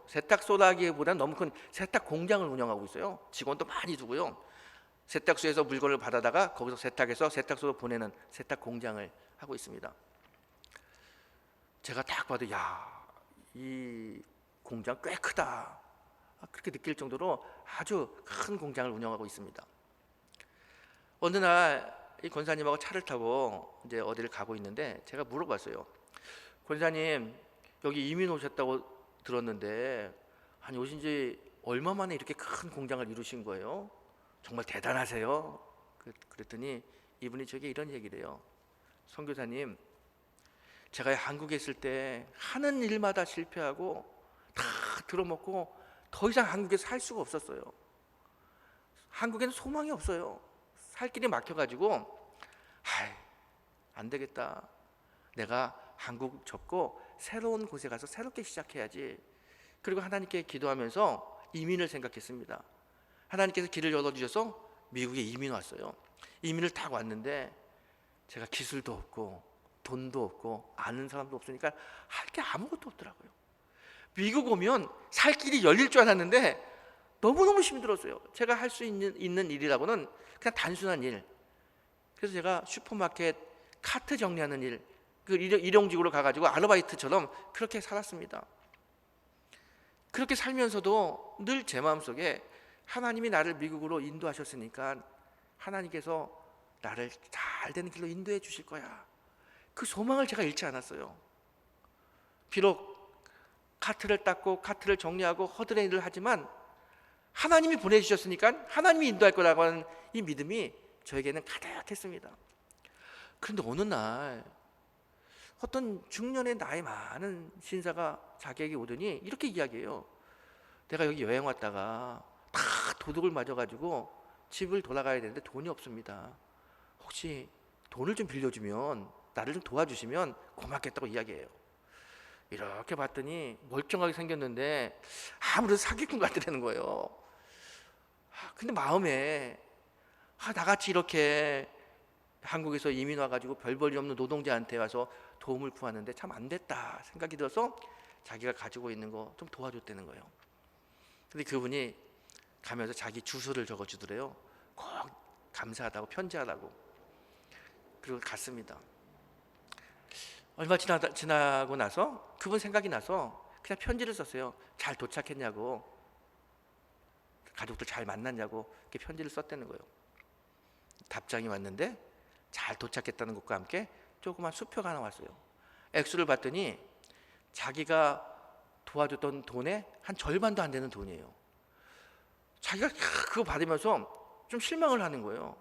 세탁소라기보다는 너무 큰 세탁 공장을 운영하고 있어요. 직원도 많이 두고요, 세탁소에서 물건을 받아다가 거기서 세탁해서 세탁소로 보내는 세탁 공장을 하고 있습니다. 제가 딱 봐도 이 공장 꽤 크다, 그렇게 느낄 정도로 아주 큰 공장을 운영하고 있습니다. 어느 날 이 권사님하고 차를 타고 이제 어디를 가고 있는데 제가 물어봤어요. 권사님, 여기 이민 오셨다고 들었는데 아니 오신 지 얼마 만에 이렇게 큰 공장을 이루신 거예요? 정말 대단하세요. 그랬더니 이분이 저에게 이런 얘기를 해요. 선교사님, 제가 한국에 있을 때 하는 일마다 실패하고 다 들어먹고 더 이상 한국에서 살 수가 없었어요. 한국에는 소망이 없어요. 살 길이 막혀가지고 안 되겠다, 내가 한국 접고 새로운 곳에 가서 새롭게 시작해야지. 그리고 하나님께 기도하면서 이민을 생각했습니다. 하나님께서 길을 열어주셔서 미국에 이민 왔어요. 이민을 딱 왔는데 제가 기술도 없고 돈도 없고 아는 사람도 없으니까 할 게 아무것도 없더라고요. 미국 오면 살 길이 열릴 줄 알았는데 너무너무 힘들었어요. 제가 할 수 있는 일이라고는 그냥 단순한 일. 그래서 제가 슈퍼마켓 카트 정리하는 일, 그 일용직으로 가가지고 아르바이트처럼 그렇게 살았습니다. 그렇게 살면서도 늘 제 마음속에 하나님이 나를 미국으로 인도하셨으니까 하나님께서 나를 잘 되는 길로 인도해 주실 거야. 그 소망을 제가 잃지 않았어요. 비록 카트를 닦고 카트를 정리하고 허드렛 일을 하지만 하나님이 보내주셨으니까 하나님이 인도할 거라고 하는 이 믿음이 저에게는 가득했습니다. 그런데 어느 날 어떤 중년의 나이 많은 신사가 자기에게 오더니 이렇게 이야기해요. 내가 여기 여행 왔다가 다 도둑을 맞아가지고 집을 돌아가야 되는데 돈이 없습니다. 혹시 돈을 좀 빌려주면, 나를 좀 도와주시면 고맙겠다고 이야기해요. 이렇게 봤더니 멀쩡하게 생겼는데 아무래도 사기꾼 같더라는 거예요. 근데 마음에 나같이 이렇게 한국에서 이민 와가지고 별 볼일 없는 노동자한테 와서 도움을 구하는데 참 안 됐다 생각이 들어서 자기가 가지고 있는 거 좀 도와줬다는 거예요. 근데 그분이 가면서 자기 주소를 적어주더래요. 꼭 감사하다고, 편지하라고. 그리고 갔습니다. 얼마 지나고 나서 그분 생각이 나서 그냥 편지를 썼어요. 잘 도착했냐고, 가족들 잘 만났냐고 이렇게 편지를 썼다는 거예요. 답장이 왔는데 잘 도착했다는 것과 함께 조그만 수표가 하나 왔어요. 액수를 봤더니 자기가 도와줬던 돈의 한 절반도 안 되는 돈이에요. 자기가 그거 받으면서 좀 실망을 하는 거예요.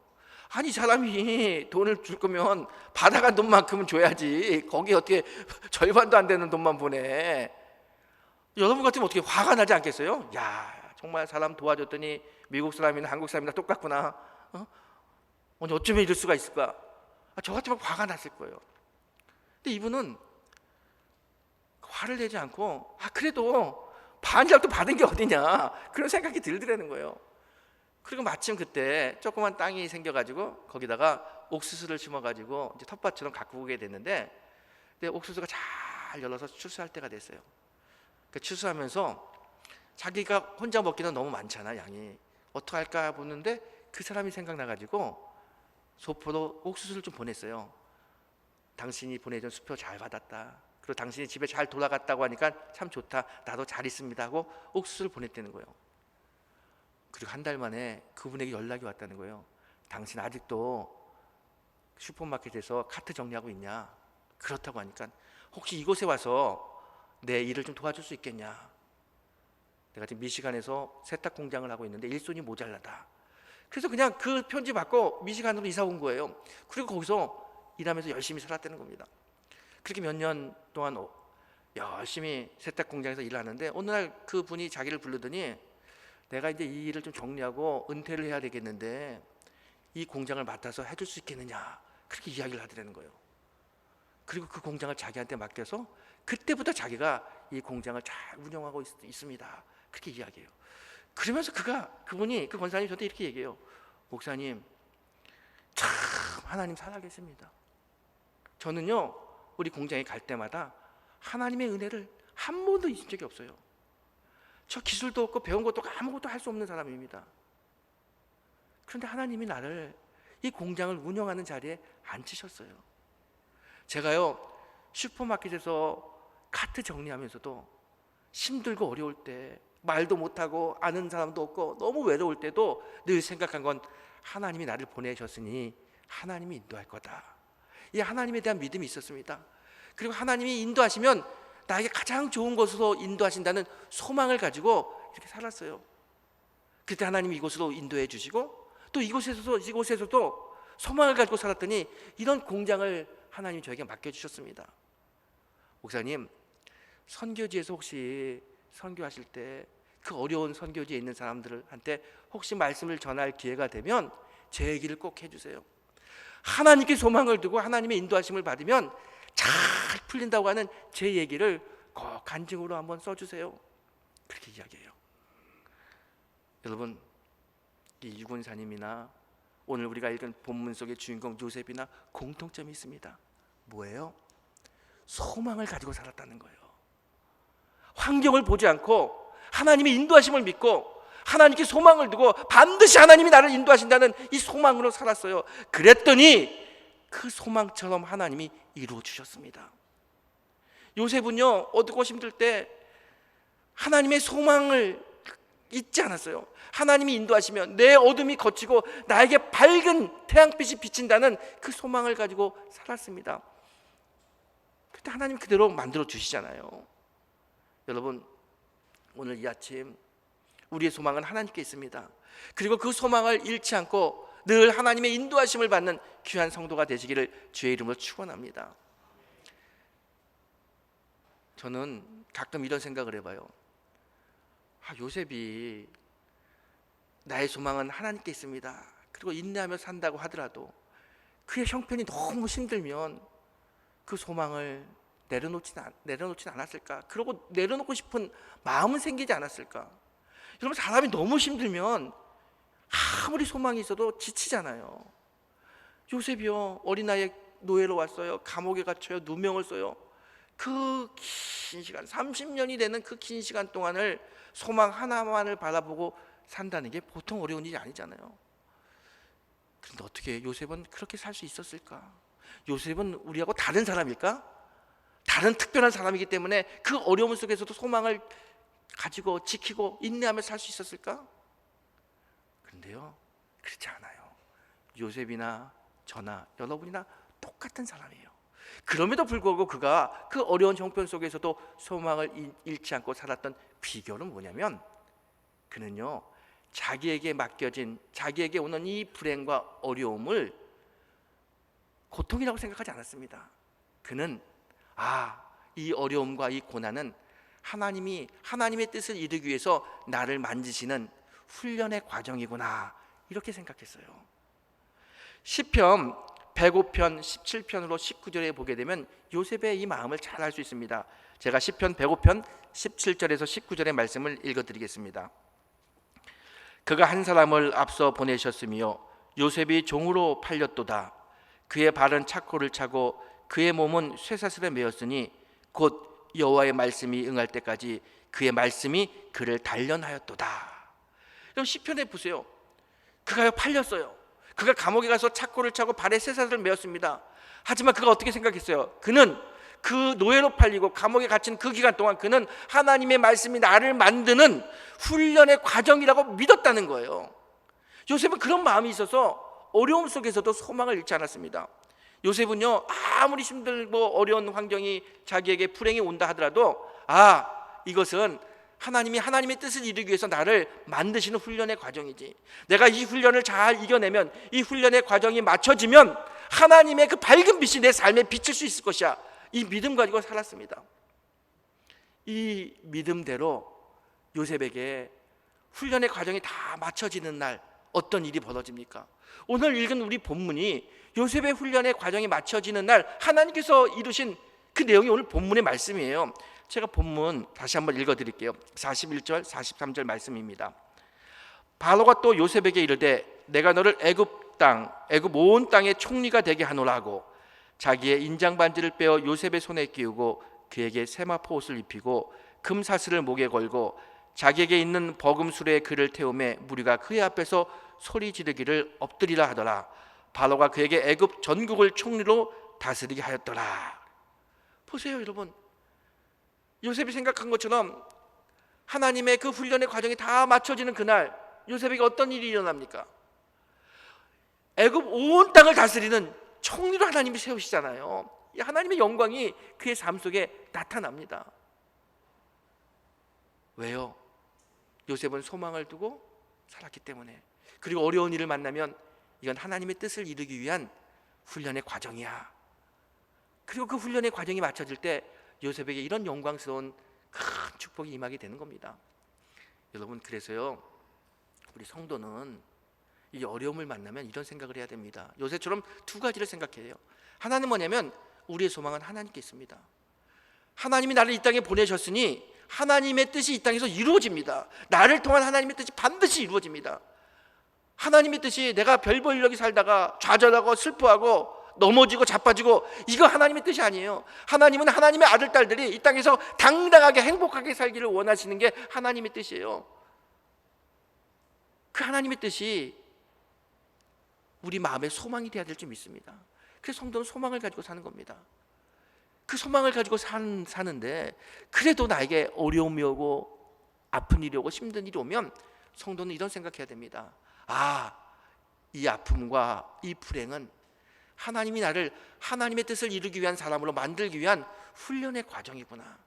아니, 사람이 돈을 줄 거면 받아간 돈만큼은 줘야지, 거기 어떻게 절반도 안 되는 돈만 보내. 여러분 같으면 어떻게 화가 나지 않겠어요? 야, 정말 사람 도와줬더니 미국 사람이나 한국 사람이나 똑같구나. 어쩌면 이럴 수가 있을까? 저 같으면 화가 났을 거예요. 근데 이분은 화를 내지 않고 그래도 반이라도 받은 게 어디냐, 그런 생각이 들더라는 거예요. 그리고 마침 그때 조그만 땅이 생겨가지고 거기다가 옥수수를 심어가지고 이제 텃밭처럼 가꾸게 됐는데, 근데 옥수수가 잘 열려서 추수할 때가 됐어요. 그 추수하면서 자기가 혼자 먹기는 너무 많잖아, 양이. 어떡할까 보는데 그 사람이 생각나가지고 소포로 옥수수를 좀 보냈어요. 당신이 보내준 수표 잘 받았다, 그리고 당신이 집에 잘 돌아갔다고 하니까 참 좋다, 나도 잘 있습니다 하고 옥수수를 보냈다는 거예요. 그리고 한 달 만에 그분에게 연락이 왔다는 거예요. 당신 아직도 슈퍼마켓에서 카트 정리하고 있냐? 그렇다고 하니까 혹시 이곳에 와서 내 일을 좀 도와줄 수 있겠냐? 내가 지금 미시간에서 세탁 공장을 하고 있는데 일손이 모자라다. 그래서 그냥 그 편지 받고 미시간으로 이사 온 거예요. 그리고 거기서 일하면서 열심히 살았다는 겁니다. 그렇게 몇 년 동안 열심히 세탁 공장에서 일하는데 어느 날 그분이 자기를 부르더니 내가 이제 이 일을 좀 정리하고 은퇴를 해야 되겠는데 이 공장을 맡아서 해줄 수 있겠느냐, 그렇게 이야기를 하더라는 거예요. 그리고 그 공장을 자기한테 맡겨서 그때부터 자기가 이 공장을 잘 운영하고 있습니다, 그렇게 이야기해요. 그러면서 그분이 그 권사님이 저한테 이렇게 얘기해요. 목사님, 참 하나님 살아계십니다. 저는요 우리 공장에 갈 때마다 하나님의 은혜를 한 번도 잊은 적이 없어요. 저 기술도 없고 배운 것도 없고 아무것도 할 수 없는 사람입니다. 그런데 하나님이 나를 이 공장을 운영하는 자리에 앉히셨어요. 제가요 슈퍼마켓에서 카트 정리하면서도 힘들고 어려울 때, 말도 못하고 아는 사람도 없고 너무 외로울 때도 늘 생각한 건 하나님이 나를 보내셨으니 하나님이 인도할 거다. 이 하나님에 대한 믿음이 있었습니다. 그리고 하나님이 인도하시면 나에게 가장 좋은 곳으로 인도하신다는 소망을 가지고 이렇게 살았어요. 그때 하나님이 이곳으로 인도해 주시고 또 이곳에서도 소망을 가지고 살았더니 이런 공장을 하나님이 저에게 맡겨주셨습니다. 목사님, 선교지에서 혹시 선교하실 때 그 어려운 선교지에 있는 사람들한테 혹시 말씀을 전할 기회가 되면 제 얘기를 꼭 해주세요. 하나님께 소망을 두고 하나님의 인도하심을 받으면 잘 풀린다고 하는 제 얘기를 꼭 간증으로 한번 써주세요, 그렇게 이야기해요. 여러분, 이 유군사님이나 오늘 우리가 읽은 본문 속의 주인공 요셉이나 공통점이 있습니다. 뭐예요? 소망을 가지고 살았다는 거예요. 환경을 보지 않고 하나님의 인도하심을 믿고 하나님께 소망을 두고 반드시 하나님이 나를 인도하신다는 이 소망으로 살았어요. 그랬더니 그 소망처럼 하나님이 이루어 주셨습니다. 요셉은요 어둡고 힘들 때 하나님의 소망을 잊지 않았어요. 하나님이 인도하시면 내 어둠이 걷히고 나에게 밝은 태양빛이 비친다는 그 소망을 가지고 살았습니다. 그때 하나님 그대로 만들어 주시잖아요. 여러분, 오늘 이 아침 우리의 소망은 하나님께 있습니다. 그리고 그 소망을 잃지 않고 늘 하나님의 인도하심을 받는 귀한 성도가 되시기를 주의 이름으로 축원합니다. 저는 가끔 이런 생각을 해봐요. 요셉이 나의 소망은 하나님께 있습니다. 그리고 인내하며 산다고 하더라도 그의 형편이 너무 힘들면 그 소망을 내려놓진 않았을까? 그러고 내려놓고 싶은 마음은 생기지 않았을까? 여러분, 사람이 너무 힘들면 아무리 소망이 있어도 지치잖아요. 요셉이요, 어린 나이에 노예로 왔어요. 감옥에 갇혀요. 누명을 써요. 그 긴 시간, 30년이 되는 그 긴 시간 동안을 소망 하나만을 바라보고 산다는 게 보통 어려운 일이 아니잖아요. 그런데 어떻게 요셉은 그렇게 살 수 있었을까? 요셉은 우리하고 다른 사람일까? 다른 특별한 사람이기 때문에 그 어려움 속에서도 소망을 가지고 지키고 인내하며 살 수 있었을까? 그런데요, 그렇지 않아요. 요셉이나 저나 여러분이나 똑같은 사람이에요. 그럼에도 불구하고 그가 그 어려운 형편 속에서도 소망을 잃지 않고 살았던 비결은 뭐냐면, 그는요, 자기에게 맡겨진, 자기에게 오는 이 불행과 어려움을 고통이라고 생각하지 않았습니다. 그는 이 어려움과 이 고난은 하나님이 하나님의 뜻을 이루기 위해서 나를 만지시는 훈련의 과정이구나, 이렇게 생각했어요. 시편 105편 17편으로 19절에 보게 되면 요셉의 이 마음을 잘 알 수 있습니다. 제가 시편 105편 17절에서 19절의 말씀을 읽어드리겠습니다. 그가 한 사람을 앞서 보내셨으며 요셉이 종으로 팔렸도다. 그의 발은 착고를 차고 그의 몸은 쇠사슬에 매었으니 곧 여호와의 말씀이 응할 때까지 그의 말씀이 그를 단련하였도다. 여러분, 시편에 보세요. 그가 팔렸어요. 그가 감옥에 가서 착고를 차고 발에 쇠사슬을 매었습니다. 하지만 그가 어떻게 생각했어요? 그는 그 노예로 팔리고 감옥에 갇힌 그 기간 동안 그는 하나님의 말씀이 나를 만드는 훈련의 과정이라고 믿었다는 거예요. 요셉은 그런 마음이 있어서 어려움 속에서도 소망을 잃지 않았습니다. 요셉은요, 아무리 힘들고 어려운 환경이 자기에게 불행이 온다 하더라도 이것은 하나님이 하나님의 뜻을 이루기 위해서 나를 만드시는 훈련의 과정이지, 내가 이 훈련을 잘 이겨내면, 이 훈련의 과정이 맞춰지면 하나님의 그 밝은 빛이 내 삶에 비칠 수 있을 것이야, 이 믿음 가지고 살았습니다. 이 믿음대로 요셉에게 훈련의 과정이 다 맞춰지는 날 어떤 일이 벌어집니까? 오늘 읽은 우리 본문이 요셉의 훈련의 과정이 맞춰지는 날 하나님께서 이루신 그 내용이 오늘 본문의 말씀이에요. 제가 본문 다시 한번 읽어드릴게요. 41절 43절 말씀입니다. 바로가 또 요셉에게 이르되 내가 너를 애굽 온 땅의 총리가 되게 하노라고 자기의 인장 반지를 빼어 요셉의 손에 끼우고 그에게 세마포 옷을 입히고 금사슬을 목에 걸고 자기에게 있는 버금 수레에 그를 태우매 무리가 그의 앞에서 소리 지르기를 엎드리라 하더라. 바로가 그에게 애굽 전국을 총리로 다스리게 하였더라. 보세요, 여러분. 요셉이 생각한 것처럼 하나님의 그 훈련의 과정이 다 맞춰지는 그날 요셉에게 어떤 일이 일어납니까? 애굽 온 땅을 다스리는 총리로 하나님이 세우시잖아요. 이 하나님의 영광이 그의 삶 속에 나타납니다. 왜요? 요셉은 소망을 두고 살았기 때문에. 그리고 어려운 일을 만나면 이건 하나님의 뜻을 이루기 위한 훈련의 과정이야. 그리고 그 훈련의 과정이 맞춰질 때 요셉에게 이런 영광스러운 큰 축복이 임하게 되는 겁니다. 여러분, 그래서요, 우리 성도는 이 어려움을 만나면 이런 생각을 해야 됩니다. 요셉처럼 두 가지를 생각해요. 하나는 뭐냐면 우리의 소망은 하나님께 있습니다. 하나님이 나를 이 땅에 보내셨으니 하나님의 뜻이 이 땅에서 이루어집니다. 나를 통한 하나님의 뜻이 반드시 이루어집니다. 하나님의 뜻이 내가 별 볼 일 없이 살다가 좌절하고 슬퍼하고 넘어지고 자빠지고, 이거 하나님의 뜻이 아니에요. 하나님은 하나님의 아들 딸들이 이 땅에서 당당하게 행복하게 살기를 원하시는 게 하나님의 뜻이에요. 그 하나님의 뜻이 우리 마음의 소망이 되어야 될 줄 믿습니다. 그래서 성도는 소망을 가지고 사는 겁니다. 그 소망을 가지고 사는데 그래도 나에게 어려움이 오고 아픈 일이 오고 힘든 일이 오면 성도는 이런 생각해야 됩니다. 아, 이 아픔과 이 불행은 하나님이 나를 하나님의 뜻을 이루기 위한 사람으로 만들기 위한 훈련의 과정이구나.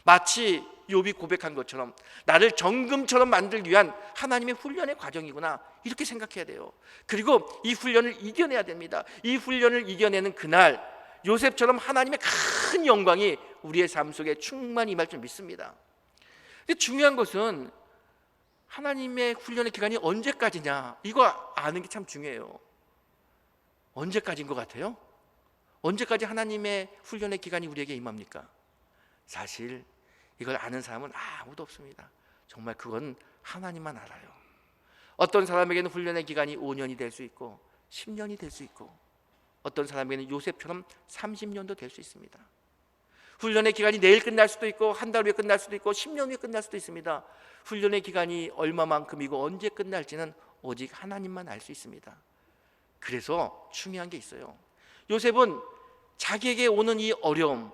마치 욥이 고백한 것처럼 나를 정금처럼 만들기 위한 하나님의 훈련의 과정이구나, 이렇게 생각해야 돼요. 그리고 이 훈련을 이겨내야 됩니다. 이 훈련을 이겨내는 그날 요셉처럼 하나님의 큰 영광이 우리의 삶 속에 충만히 임할 줄 믿습니다. 근데 중요한 것은 하나님의 훈련의 기간이 언제까지냐, 이거 아는 게 참 중요해요. 언제까지인 것 같아요? 언제까지 하나님의 훈련의 기간이 우리에게 임합니까? 사실 이걸 아는 사람은 아무도 없습니다. 정말 그건 하나님만 알아요. 어떤 사람에게는 훈련의 기간이 5년이 될 수 있고 10년이 될 수 있고, 어떤 사람에게는 요셉처럼 30년도 될 수 있습니다. 훈련의 기간이 내일 끝날 수도 있고 한 달 후에 끝날 수도 있고 10년 후에 끝날 수도 있습니다. 훈련의 기간이 얼마만큼이고 언제 끝날지는 오직 하나님만 알 수 있습니다. 그래서 중요한 게 있어요. 요셉은 자기에게 오는 이 어려움,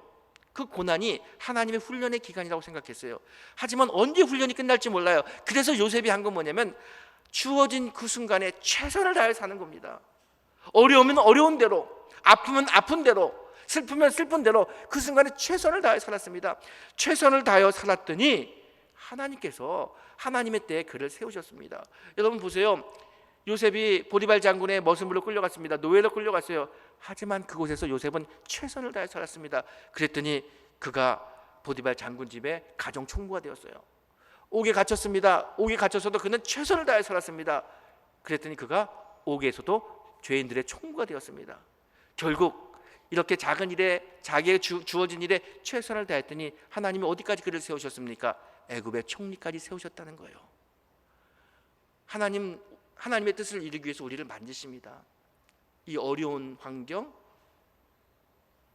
그 고난이 하나님의 훈련의 기간이라고 생각했어요. 하지만 언제 훈련이 끝날지 몰라요. 그래서 요셉이 한 건 뭐냐면 주어진 그 순간에 최선을 다해 사는 겁니다. 어려우면 어려운 대로, 아프면 아픈 대로, 슬프면 슬픈 대로 그 순간에 최선을 다해 살았습니다. 최선을 다하여 살았더니 하나님께서 하나님의 때에 그를 세우셨습니다. 여러분 보세요. 요셉이 보디발 장군의 머슴으로 끌려갔습니다. 노예로 끌려갔어요. 하지만 그곳에서 요셉은 최선을 다해 살았습니다. 그랬더니 그가 보디발 장군 집에 가정 총무가 되었어요. 옥에 갇혔습니다. 옥에 갇혀서도 그는 최선을 다해 살았습니다. 그랬더니 그가 옥에서도 죄인들의 총무가 되었습니다. 결국 이렇게 작은 일에, 자기에게 주어진 일에 최선을 다했더니 하나님이 어디까지 그를 세우셨습니까? 애굽의 총리까지 세우셨다는 거예요. 하나님의 뜻을 이루기 위해서 우리를 만드십니다. 이 어려운 환경,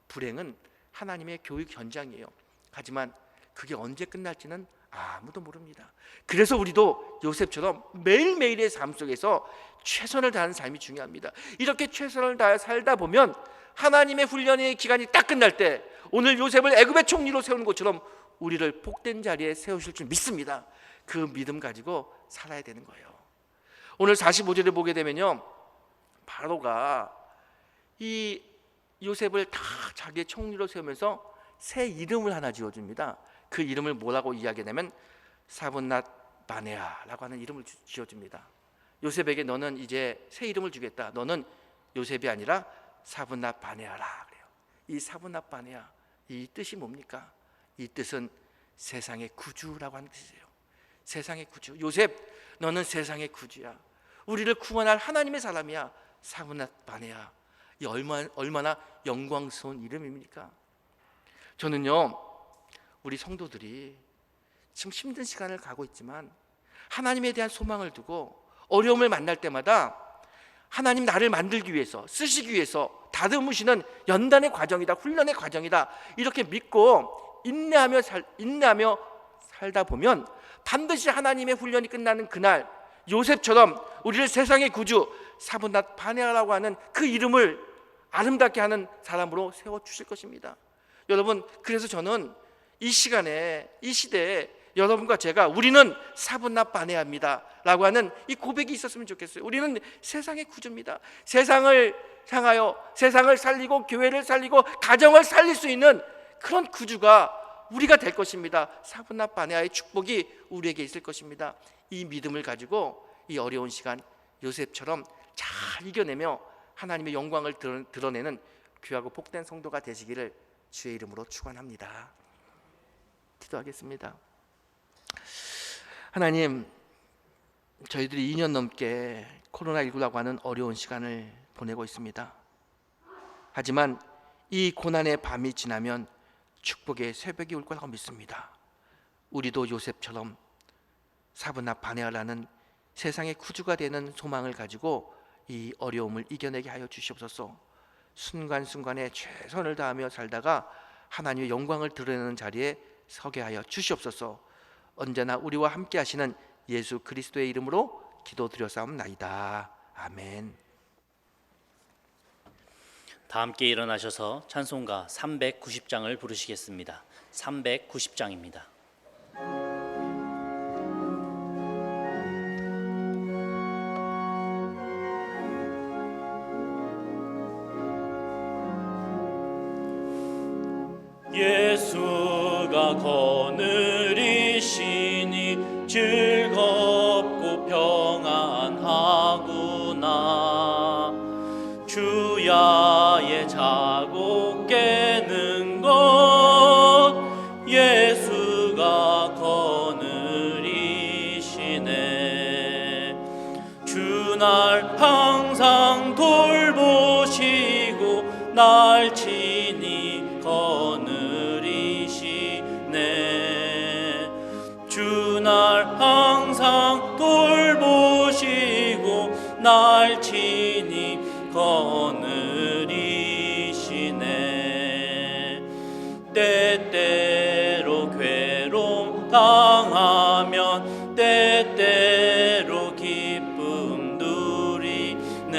불행은 하나님의 교육 현장이에요. 하지만 그게 언제 끝날지는 아무도 모릅니다. 그래서 우리도 요셉처럼 매일매일의 삶 속에서 최선을 다하는 삶이 중요합니다. 이렇게 최선을 다해 살다 보면 하나님의 훈련의 기간이 딱 끝날 때 오늘 요셉을 애굽의 총리로 세우는 것처럼 우리를 복된 자리에 세우실 줄 믿습니다. 그 믿음 가지고 살아야 되는 거예요. 오늘 45절을 보게 되면요, 바로가 이 요셉을 다 자기의 총리로 세우면서 새 이름을 하나 지어줍니다. 그 이름을 뭐라고 이야기하냐면 사분낫 바네아라고 하는 이름을 지어줍니다. 요셉에게 너는 이제 새 이름을 주겠다. 너는 요셉이 아니라 사분낫 바네아라 그래요. 이 사분낫 바네아, 이 뜻이 뭡니까? 이 뜻은 세상의 구주라고 하는 뜻이에요. 세상의 구주. 요셉, 너는 세상의 구주야. 우리를 구원할 하나님의 사람이야. 사분낫 바네아. 이 얼마나 영광스러운 이름입니까? 저는요, 우리 성도들이 지금 힘든 시간을 가고 있지만 하나님에 대한 소망을 두고 어려움을 만날 때마다 하나님 나를 만들기 위해서, 쓰시기 위해서 다듬으시는 연단의 과정이다, 훈련의 과정이다, 이렇게 믿고 인내하며 살다 보면 반드시 하나님의 훈련이 끝나는 그날 요셉처럼 우리를 세상의 구주 사분낫 바네아라고 하는 그 이름을 아름답게 하는 사람으로 세워주실 것입니다. 여러분, 그래서 저는 이 시간에, 이 시대에 여러분과 제가 우리는 사분낫 바네아입니다 라고 하는 이 고백이 있었으면 좋겠어요. 우리는 세상의 구주입니다. 세상을 향하여 세상을 살리고 교회를 살리고 가정을 살릴 수 있는 그런 구주가 우리가 될 것입니다. 사분낫 바네아의 축복이 우리에게 있을 것입니다. 이 믿음을 가지고 이 어려운 시간 요셉처럼 잘 이겨내며 하나님의 영광을 드러내는 귀하고 복된 성도가 되시기를 주의 이름으로 축원합니다. 기도하겠습니다. 하나님, 저희들이 2년 넘게 코로나19라고 하는 어려운 시간을 보내고 있습니다. 하지만 이 고난의 밤이 지나면 축복의 새벽이 올 거라고 믿습니다. 우리도 요셉처럼 사분낫 바네아라는 세상의 구주가 되는 소망을 가지고 이 어려움을 이겨내게 하여 주시옵소서. 순간순간에 최선을 다하며 살다가 하나님의 영광을 드러내는 자리에 서게 하여 주시옵소서. 언제나 우리와 함께 하시는 예수 그리스도의 이름으로 기도드렸사옵나이다. 아멘. 다 함께 일어나셔서 찬송가 390장을 부르시겠습니다. 390장입니다. 예수가 거느리시니 즐겁고 평안하구나. 주야의 자고 깨는 것 예수가 거느리시네. 주날 항상 돌보시고 날 친히 거느리시네. 주날 항상 돌보시고 날 친히 거느리시네. 때때로 괴로움 당하면 때때로 기쁨 누리네.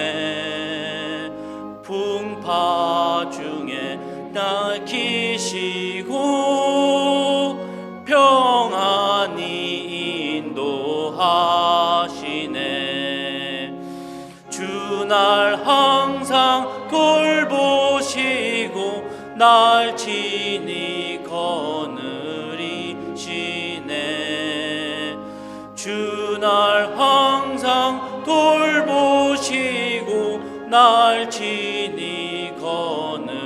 풍파 중에 나키시고 평안히 인도하시네. 주날 항상 돌보시고 날 친히 거느리시네. 주날 항상 돌보시고 날 친히 거느리시네.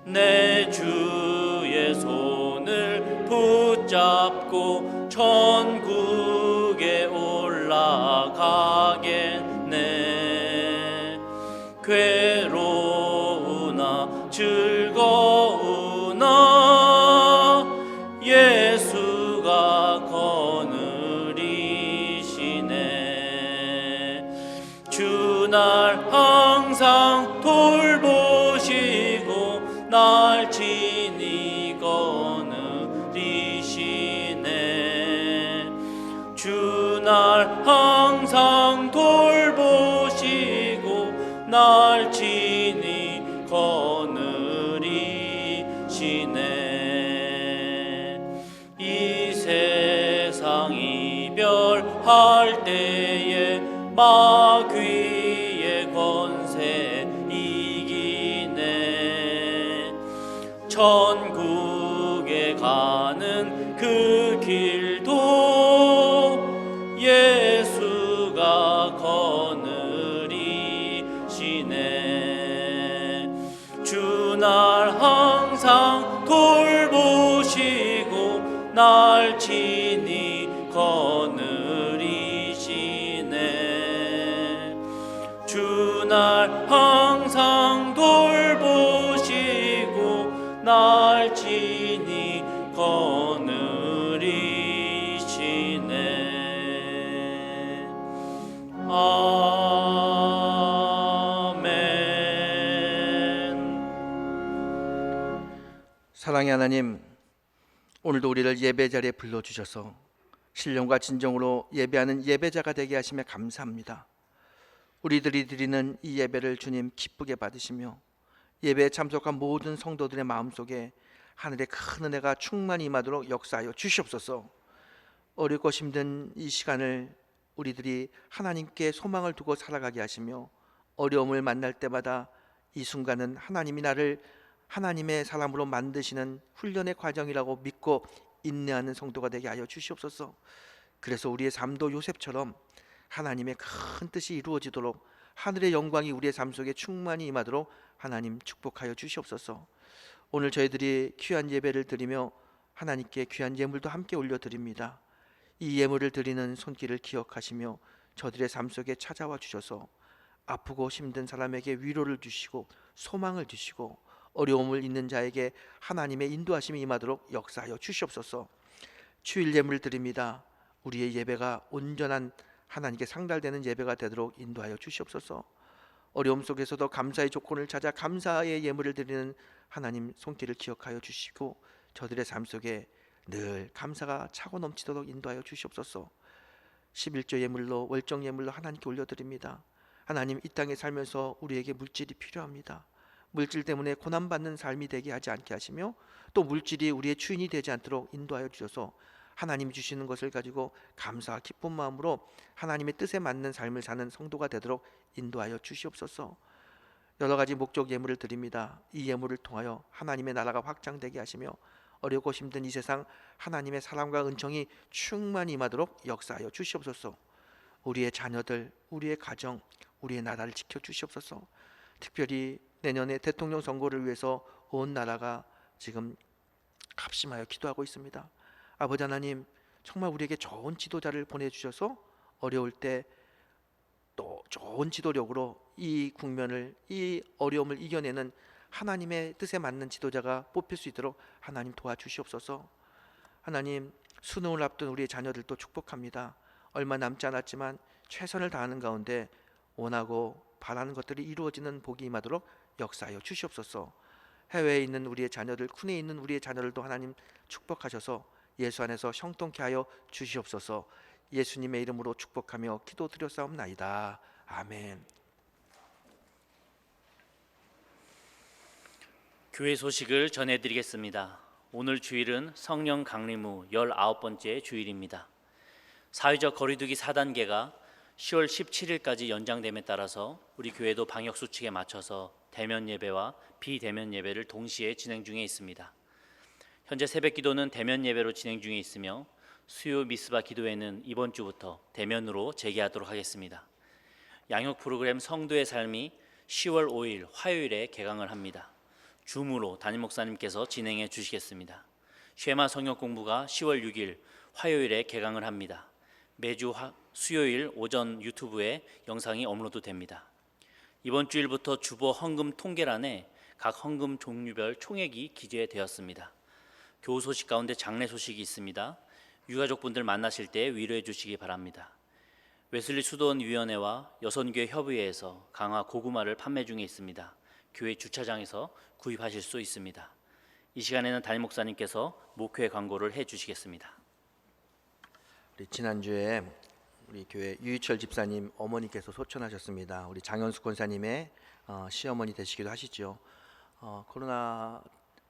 내 주의 손을 붙잡고 천국에 올라가겠네. 괴로우나 즐거우나 예수가 거느리시네. 주날 항상 돌보시고 날 친히 거느리시네. 주날 항상 돌보시고 날 친히 거느리시네. 이 세상 이별할 때에 마귀의 권세 이기네. 천국에 가는 그 길도 예수가 거느리시네. 주날 항상 돌보시고 날 친히 거느리시네. 주날 항상 돌보시고 날 친히 거느리시네. 아멘. 사랑의 하나님, 오늘도 우리를 예배 자리에 불러주셔서 신령과 진정으로 예배하는 예배자가 되게 하시며 감사합니다. 우리들이 드리는 이 예배를 주님 기쁘게 받으시며 예배에 참석한 모든 성도들의 마음속에 하늘의 큰 은혜가 충만히 임하도록 역사하여 주시옵소서. 어렵고 힘든 이 시간을 우리들이 하나님께 소망을 두고 살아가게 하시며 어려움을 만날 때마다 이 순간은 하나님이 나를 하나님의 사람으로 만드시는 훈련의 과정이라고 믿고 인내하는 성도가 되게 하여 주시옵소서. 그래서 우리의 삶도 요셉처럼 하나님의 큰 뜻이 이루어지도록 하늘의 영광이 우리의 삶 속에 충만히 임하도록 하나님 축복하여 주시옵소서. 오늘 저희들이 귀한 예배를 드리며 하나님께 귀한 예물도 함께 올려드립니다. 이 예물을 드리는 손길을 기억하시며 저들의 삶 속에 찾아와 주셔서 아프고 힘든 사람에게 위로를 주시고 소망을 주시고 어려움을 있는 자에게 하나님의 인도하심이 임하도록 역사하여 주시옵소서. 주일 예물을 드립니다. 우리의 예배가 온전한 하나님께 상달되는 예배가 되도록 인도하여 주시옵소서. 어려움 속에서도 감사의 조건을 찾아 감사의 예물을 드리는 하나님 손길을 기억하여 주시고 저들의 삶 속에 늘 감사가 차고 넘치도록 인도하여 주시옵소서. 11조 예물로 월정 예물로 하나님께 올려드립니다. 하나님, 이 땅에 살면서 우리에게 물질이 필요합니다. 물질 때문에 고난받는 삶이 되게 하지 않게 하시며 또 물질이 우리의 주인이 되지 않도록 인도하여 주셔서 하나님이 주시는 것을 가지고 감사와 기쁜 마음으로 하나님의 뜻에 맞는 삶을 사는 성도가 되도록 인도하여 주시옵소서. 여러 가지 목적 예물을 드립니다. 이 예물을 통하여 하나님의 나라가 확장되게 하시며 어렵고 힘든 이 세상 하나님의 사랑과 은총이 충만히 임하도록 역사하여 주시옵소서. 우리의 자녀들, 우리의 가정, 우리의 나라를 지켜주시옵소서. 특별히 내년에 대통령 선거를 위해서 온 나라가 지금 합심하여 기도하고 있습니다. 아버지 하나님, 정말 우리에게 좋은 지도자를 보내주셔서 어려울 때 또 좋은 지도력으로 이 국면을, 이 어려움을 이겨내는 하나님의 뜻에 맞는 지도자가 뽑힐 수 있도록 하나님 도와주시옵소서. 하나님, 수능을 앞둔 우리의 자녀들도 축복합니다. 얼마 남지 않았지만 최선을 다하는 가운데 원하고 바라는 것들이 이루어지는 복이 임하도록 역사하여 주시옵소서. 해외에 있는 우리의 자녀들, 군에 있는 우리의 자녀들도 하나님 축복하셔서 예수 안에서 형통케 하여 주시옵소서. 예수님의 이름으로 축복하며 기도드렸사옵나이다. 아멘. 교회 소식을 전해드리겠습니다. 오늘 주일은 성령 강림 후 19번째 주일입니다. 사회적 거리두기 4단계가 10월 17일까지 연장됨에 따라서 우리 교회도 방역 수칙에 맞춰서 대면 예배와 비대면 예배를 동시에 진행 중에 있습니다. 현재 새벽 기도는 대면 예배로 진행 중에 있으며 수요 미스바 기도회는 이번 주부터 대면으로 재개하도록 하겠습니다. 양육 프로그램 성도의 삶이 10월 5일 화요일에 개강을 합니다. 줌으로 담임 목사님께서 진행해 주시겠습니다. 쉐마 성역 공부가 10월 6일 화요일에 개강을 합니다. 매주 수요일 오전 유튜브에 영상이 업로드됩니다. 이번 주일부터 주보 헌금 통계란에 각 헌금 종류별 총액이 기재되었습니다. 교우 소식 가운데 장례 소식이 있습니다. 유가족분들 만나실 때 위로해 주시기 바랍니다. 웨슬리 수도원위원회와 여선교회 협의회에서 강화 고구마를 판매 중에 있습니다. 교회 주차장에서 구입하실 수 있습니다. 이 시간에는 담임 목사님께서 목회 광고를 해 주시겠습니다. 우리 지난주에 우리 교회 유희철 집사님 어머니께서 소천하셨습니다. 우리 장현숙 권사님의 시어머니 되시기도 하시죠. 코로나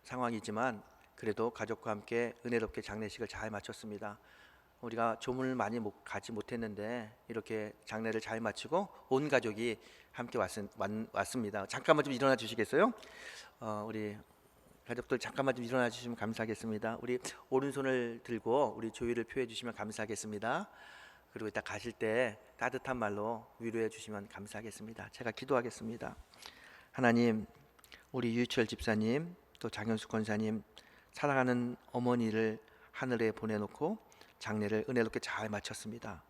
상황이지만 그래도 가족과 함께 은혜롭게 장례식을 잘 마쳤습니다. 우리가 조문을 많이 가지 못했는데 이렇게 장례를 잘 마치고 온 가족이 함께 왔습니다. 잠깐만 좀 일어나 주시겠어요? 우리 가족들 잠깐만 좀 일어나 주시면 감사하겠습니다. 우리 오른손을 들고 우리 조의를 표해 주시면 감사하겠습니다. 그리고 이따 가실 때 따뜻한 말로 위로해 주시면 감사하겠습니다. 제가 기도하겠습니다. 하나님, 우리 유희철 집사님 또 장현숙 권사님 사랑하는 어머니를 하늘에 보내놓고 장례를 은혜롭게 잘 마쳤습니다.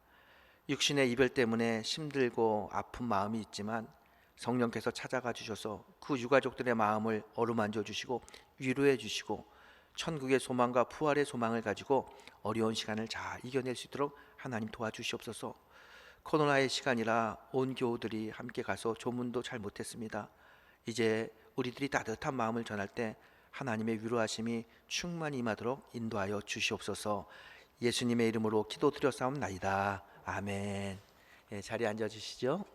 육신의 이별 때문에 힘들고 아픈 마음이 있지만 성령께서 찾아가 주셔서 그 유가족들의 마음을 어루만져 주시고 위로해 주시고 천국의 소망과 부활의 소망을 가지고 어려운 시간을 잘 이겨낼 수 있도록 하나님 도와주시옵소서. 코로나의 시간이라 온 교우들이 함께 가서 조문도 잘 못했습니다. 이제 우리들이 따뜻한 마음을 전할 때 하나님의 위로하심이 충만히 임하도록 인도하여 주시옵소서. 예수님의 이름으로 기도드렸사옵나이다. 아멘. 자리에 앉아주시죠.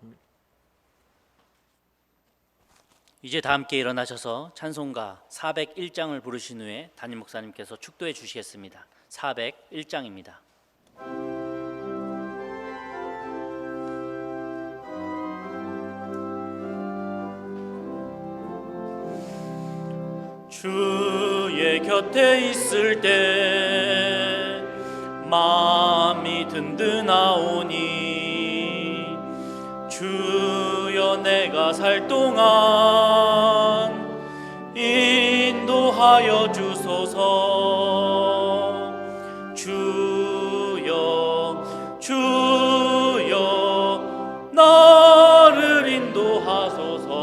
이제 다 함께 일어나셔서 찬송가 401장을 부르신 후에 담임 목사님께서 축도해 주시겠습니다. 401장입니다. 주의 곁에 있을 때 마음이 든든하오니 주여 내가 살 동안 인도하여 주소서. 주여 주여 나를 인도하소서.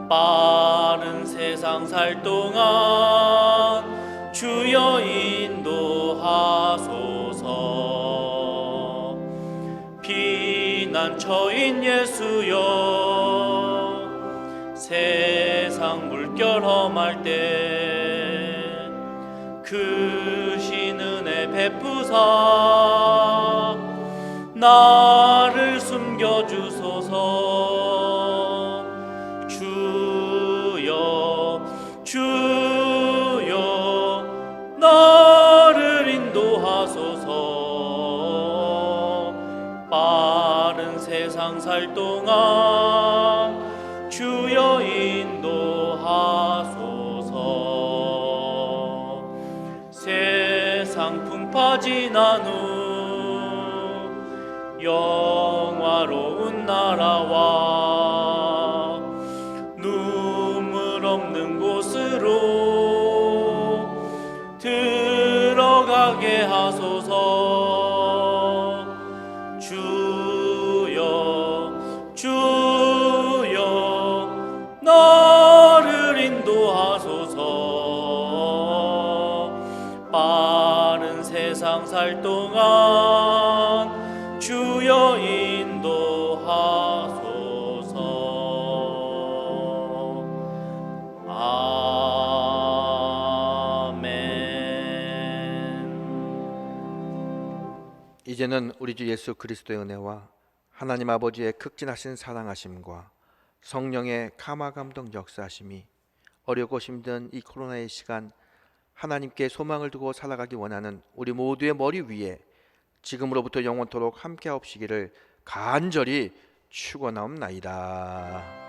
빠른 세상 살 동안 주여 인도하소서. 피난처인 예수여 세상 물결 험할 때 크신 은혜 베푸사 나를 숨겨주소서. 주여 주여 나를 인도하소서. 빠른 세상 살 동안 주여 인도하소서. 세상 풍파 지난 후 영화로운 나라와 눈물 없는 곳으로 들어가게 하소서. 주여 주여 나를 인도하소서. 빠른 세상 살 동안 주여 인도하소서. 이제는 우리 주 예수 그리스도의 은혜와 하나님 아버지의 극진하신 사랑하심과 성령의 감화감동 역사하심이 어렵고 힘든 이 코로나의 시간 하나님께 소망을 두고 살아가기 원하는 우리 모두의 머리 위에 지금으로부터 영원토록 함께하옵시기를 간절히 축원하옵나이다.